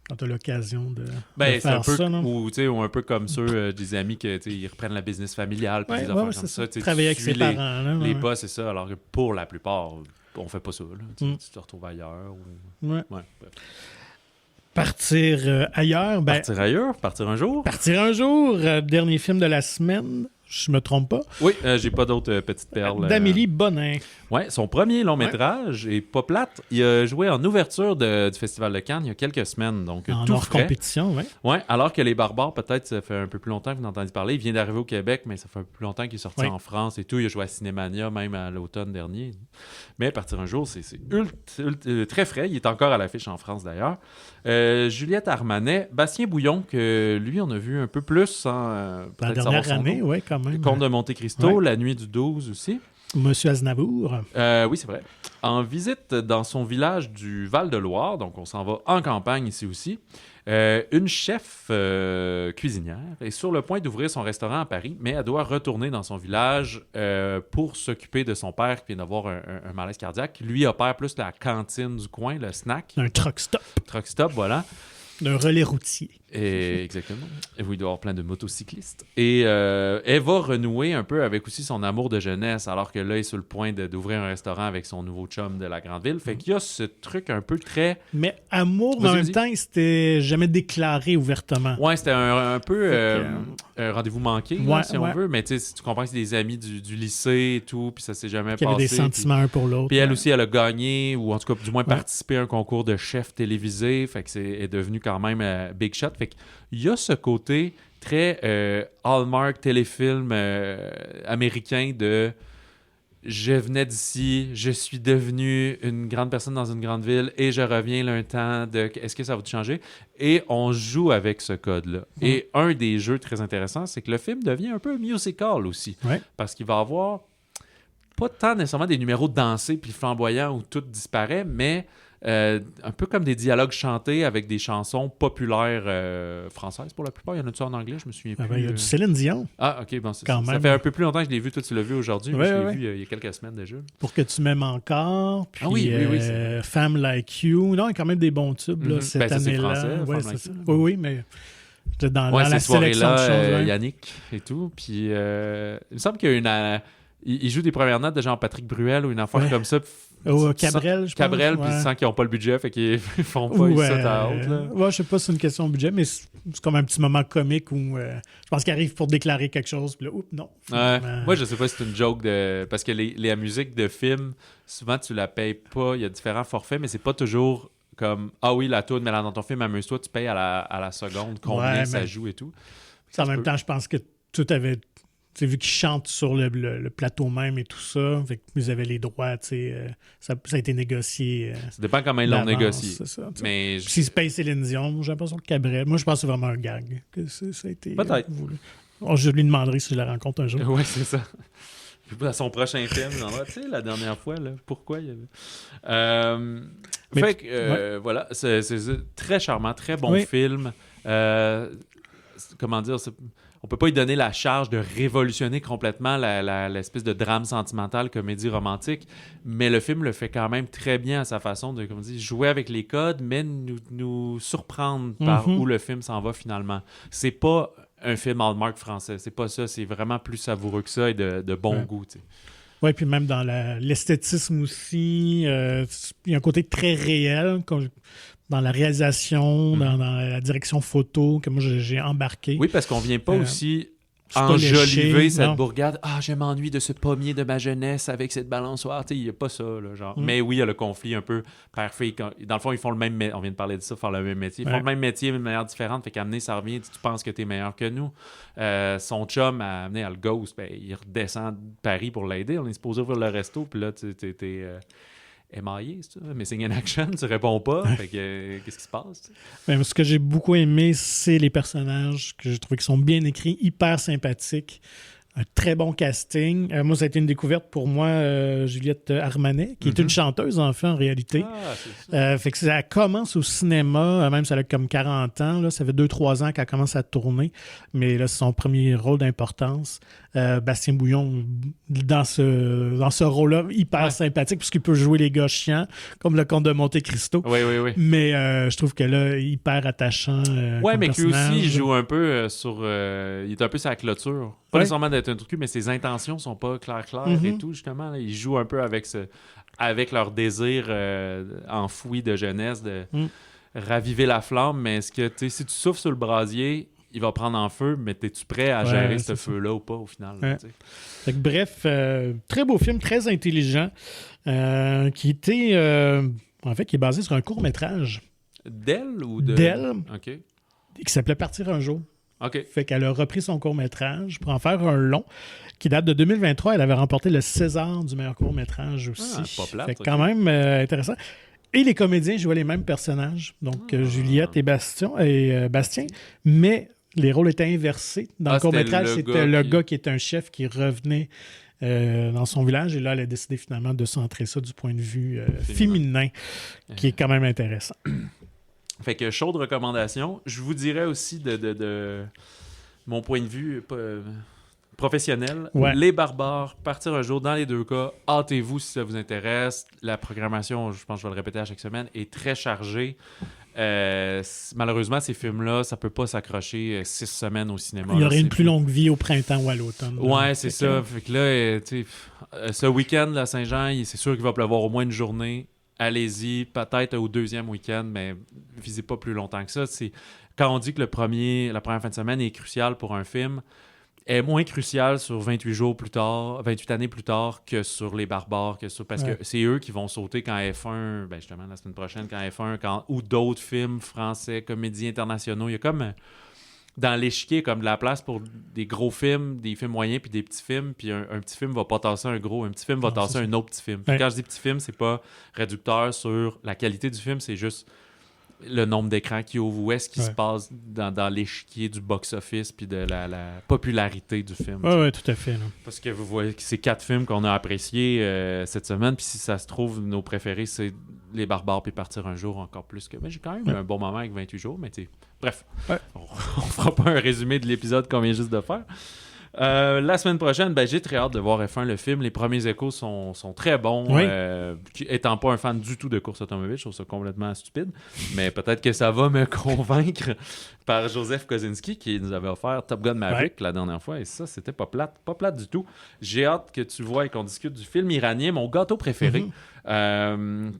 Quand tu as l'occasion de faire un peu, ça. Non? Ou un peu comme ceux des amis qui ils reprennent la business familiale. Puis des affaires comme ça. Travailler avec ses parents. Là, les boss, c'est ça. Alors que pour la plupart, on fait pas ça. Là. Tu te retrouves ailleurs. Ouais. Partir ailleurs. Partir ailleurs? Partir un jour? Partir un jour. Dernier film de la semaine. Je me trompe pas. Oui, j'ai pas d'autres petites perles. D'Amélie Bonin. Oui, son premier long-métrage est pas plate. Il a joué en ouverture du Festival de Cannes il y a quelques semaines. Donc, en tout hors frais. Compétition, oui. Oui, alors que Les Barbares, peut-être, ça fait un peu plus longtemps que vous en entendez parler. Il vient d'arriver au Québec, mais ça fait un peu plus longtemps qu'il est sorti en France et tout. Il a joué à Cinémania, même à l'automne dernier. Mais Partir un jour, c'est très frais. Il est encore à l'affiche en France, d'ailleurs. Juliette Armanet, Bastien Bouillon, que lui, on a vu un peu plus. La dernière année, oui, quand même. Le Comte de Monte-Cristo, La nuit du 12 aussi. Monsieur Aznavour. Oui, c'est vrai. En visite dans son village du Val-de-Loire, donc on s'en va en campagne ici aussi, une chef cuisinière est sur le point d'ouvrir son restaurant à Paris, mais elle doit retourner dans son village pour s'occuper de son père qui vient d'avoir un malaise cardiaque. Lui opère plus la cantine du coin, le snack. Un truck stop. Truck stop, voilà. Un relais routier. Exactement. Et oui, il doit y avoir plein de motocyclistes. Et elle va renouer un peu avec aussi son amour de jeunesse, alors que là, il est sur le point d'ouvrir un restaurant avec son nouveau chum de la grande ville. Fait qu'il y a ce truc un peu très... Mais amour, mais en même temps, il s'était jamais déclaré ouvertement. Ouais, c'était un peu un rendez-vous manqué, si on veut. Mais tu sais, tu comprends que c'est des amis du lycée et tout, puis ça s'est jamais passé. Il y avait des sentiments un pour l'autre. Puis elle aussi, elle a gagné, ou en tout cas, du moins participé à un concours de chef télévisé. Fait que est devenu quand même Big Shot. Fait qu'il y a ce côté très Hallmark téléfilm américain de je venais d'ici, je suis devenu une grande personne dans une grande ville et je reviens là un temps de est-ce que ça va te changer? Et on joue avec ce code-là. Et un des jeux très intéressants, c'est que le film devient un peu musical aussi. Parce qu'il va avoir pas tant nécessairement des numéros dansés puis flamboyants où tout disparaît, mais un peu comme des dialogues chantés avec des chansons populaires françaises pour la plupart. Il y en a-tu en anglais? Je me souviens plus. Il y a du Céline Dion. Ah, OK. Bon, ça fait un peu plus longtemps que je l'ai vu. Toi, tu l'as vu aujourd'hui. Je l'ai vu il y a quelques semaines déjà. Pour que tu m'aimes encore. Puis, oui. Femme Like You. Non, il y a quand même des bons tubes là, cette année-là. C'est ça. Oui, mais dans la sélection de choses. Yannick et tout. Puis, il me semble qu'il y a une... Il joue des premières notes de genre Patrick Bruel ou une affaire comme ça. Cabrel, je pense. Cabrel, puis tu sens qu'ils n'ont pas le budget, fait qu'ils font pas ça à haute. Ouais, je sais pas si c'est une question de budget, mais c'est comme un petit moment comique où je pense qu'il arrive pour déclarer quelque chose, puis là, oups, non. Moi, je sais pas si c'est une joke parce que la musique de film, souvent, tu la payes pas. Il y a différents forfaits, mais c'est pas toujours comme « Ah oui, la toune, mais là, dans ton film, amuse-toi, tu payes à la seconde combien ça joue et tout. » En même temps, je pense que tout avait... vu qu'ils chantent sur le plateau même et tout ça, fait qu'ils avaient les droits, ça a été négocié. Ça dépend comment ils l'ont négocié. C'est ça, mais s'ils se payent Céline Dion, j'ai l'impression que Cabrel. Moi, je pense que c'est vraiment un gag. Que ça a été voulu. Je lui demanderai si je la rencontre un jour. Oui, c'est ça. À son prochain film, tu sais, la dernière fois, là, pourquoi il y avait... voilà, c'est très charmant, très bon film. Comment dire, on peut pas lui donner la charge de révolutionner complètement l'espèce de drame sentimental, comédie romantique, mais le film le fait quand même très bien à sa façon de, comme on dit, jouer avec les codes, mais nous surprendre par où le film s'en va finalement. C'est pas un film Hallmark français, c'est pas ça, c'est vraiment plus savoureux que ça et de bon goût, tu sais. Oui, puis même dans l'esthétisme aussi, il y a un côté très réel, dans la réalisation, dans la direction photo, que moi j'ai embarqué. Oui, parce qu'on vient pas aussi enjoliver cette bourgade. Ah, je m'ennuie de ce pommier de ma jeunesse avec cette balançoire. Tu sais, il n'y a pas ça, là, genre. Mais oui, il y a le conflit un peu père-fille. Dans le fond, ils font le même métier. On vient de parler de ça, faire le même métier. Ils font le même métier, mais de manière différente. Fait qu'amener, ça revient. Tu penses que tu es meilleur que nous. Son chum a amené à le ghost. Ben, il redescend de Paris pour l'aider. On est supposé ouvrir le resto. Puis là, tu t'es émaillé, c'est ça? Missing in action, tu réponds pas. Fait que, qu'est-ce qui se passe? Ben, ce que j'ai beaucoup aimé, c'est les personnages que j'ai trouvé qui sont bien écrits, hyper sympathiques. Un très bon casting. Moi, ça a été une découverte pour moi, Juliette Armanet, qui est une chanteuse, en fait, en réalité. Ah, c'est ça. Fait que ça commence au cinéma, même si elle a comme 40 ans. Là, ça fait 2-3 ans qu'elle commence à tourner. Mais là, c'est son premier rôle d'importance. Bastien Bouillon, dans ce rôle-là, hyper sympathique, puisqu'il peut jouer les gars chiants, comme le comte de Monte Cristo. Oui. Mais je trouve que là, hyper attachant. Oui, mais lui aussi, il joue un peu sur... il est un peu sur la clôture. Pas nécessairement d'être un truc, mais ses intentions sont pas claires et tout, justement. Là. Il joue un peu avec leur désir enfoui de jeunesse de raviver la flamme. Mais est-ce que, si tu souffles sur le brasier, il va prendre en feu, mais es-tu prêt à gérer ce feu-là ou pas, au final? Là, fait que, bref, très beau film, très intelligent, qui était... en fait, qui est basé sur un court-métrage. D'elle ou de... D'elle, OK. qui s'appelait Partir un jour. OK. Fait qu'elle a repris son court-métrage pour en faire un long qui date de 2023. Elle avait remporté le César du meilleur court-métrage aussi. Pas plate, fait que quand même intéressant. Et les comédiens jouaient les mêmes personnages, donc Juliette et Bastien, mais les rôles étaient inversés. Dans le court-métrage, c'était le gars qui était un chef qui revenait dans son village, et là, elle a décidé finalement de centrer ça du point de vue féminin, qui est quand même intéressant. Fait que chaude recommandation. Je vous dirais aussi de mon point de vue professionnel. Ouais. Les Barbares, Partir un jour, dans les deux cas. Hâtez-vous si ça vous intéresse. La programmation, je pense que je vais le répéter à chaque semaine, est très chargée. Malheureusement, ces films-là, ça peut pas s'accrocher 6 semaines au cinéma. Il y aurait une plus longue vie au printemps ou à l'automne. Ouais, c'est ça. Fait que là, ce week-end, à Saint-Jean, c'est sûr qu'il va pleuvoir au moins une journée. Allez-y, peut-être au deuxième week-end, mais visez pas plus longtemps que ça. Quand on dit que la première fin de semaine est cruciale pour un film, est moins cruciale sur 28 années plus tard que sur Les Barbares, parce que c'est eux qui vont sauter quand F1, justement la semaine prochaine, quand F1, ou d'autres films français, comédies internationaux. Il y a comme... dans l'échiquier, comme de la place pour des gros films, des films moyens, puis des petits films, puis un petit film va pas tasser un gros, un petit film va tasser un autre petit film. Puis quand je dis petit film, c'est pas réducteur sur la qualité du film, c'est juste le nombre d'écrans qui ouvre, où est-ce qu'il se passe dans l'échiquier du box-office, puis de la popularité du film. Oui, tout à fait. Là. Parce que vous voyez que c'est 4 films qu'on a appréciés cette semaine, puis si ça se trouve, nos préférés, c'est Les Barbares, puis Partir un jour encore plus que... Mais j'ai quand même eu un bon moment avec 28 jours, mais bref, on fera pas un résumé de l'épisode qu'on vient juste de faire. La semaine prochaine, j'ai très hâte de voir F1, le film. Les premiers échos sont très bons. Oui. Étant pas un fan du tout de course automobile, je trouve ça complètement stupide. Mais peut-être que ça va me convaincre par Joseph Kosinski qui nous avait offert Top Gun Maverick la dernière fois. Et ça, c'était pas plate du tout. J'ai hâte que tu vois et qu'on discute du film iranien, mon gâteau préféré. On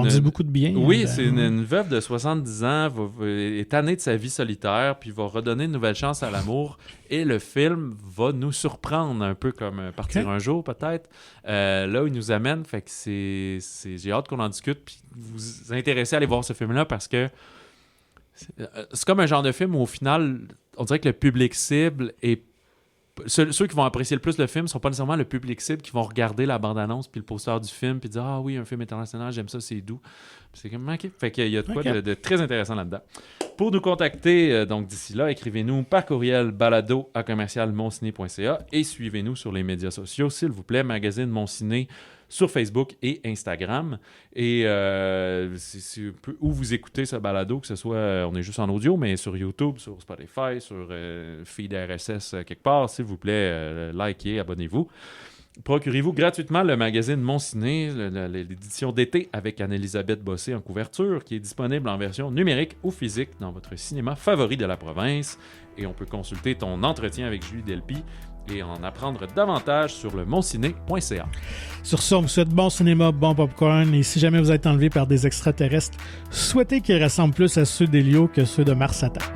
dit beaucoup de bien. Oui, c'est une veuve de 70 ans, est tannée de sa vie solitaire, puis va redonner une nouvelle chance à l'amour. Et le film va nous surprendre un peu comme Partir un jour, peut-être. Là où il nous amène, fait que j'ai hâte qu'on en discute, puis vous intéressez à aller voir ce film-là, parce que c'est comme un genre de film où, au final, on dirait que le public cible est... Ceux qui vont apprécier le plus le film ne sont pas nécessairement le public cible qui vont regarder la bande-annonce puis le poster du film puis dire « Ah oui, un film international, j'aime ça, c'est doux. » C'est comme « OK. » Fait qu'il y a de quoi de très intéressant là-dedans. Pour nous contacter, donc d'ici là, écrivez-nous par courriel balado@monciné.ca et suivez-nous sur les médias sociaux, s'il vous plaît, Magazine Mon Ciné sur Facebook et Instagram. Et c'est où vous écoutez ce balado, que ce soit, on est juste en audio, mais sur YouTube, sur Spotify, sur feed RSS quelque part, s'il vous plaît, likez, abonnez-vous. Procurez-vous gratuitement le magazine Mon Ciné, l'édition d'été avec Anne-Elisabeth Bossé en couverture, qui est disponible en version numérique ou physique dans votre cinéma favori de la province. Et on peut consulter ton entretien avec Julie Delpy et en apprendre davantage sur le monciné.ca. Sur ce, on vous souhaite bon cinéma, bon popcorn, et si jamais vous êtes enlevé par des extraterrestres, souhaitez qu'ils ressemblent plus à ceux d'Hélio que ceux de Mars Attack.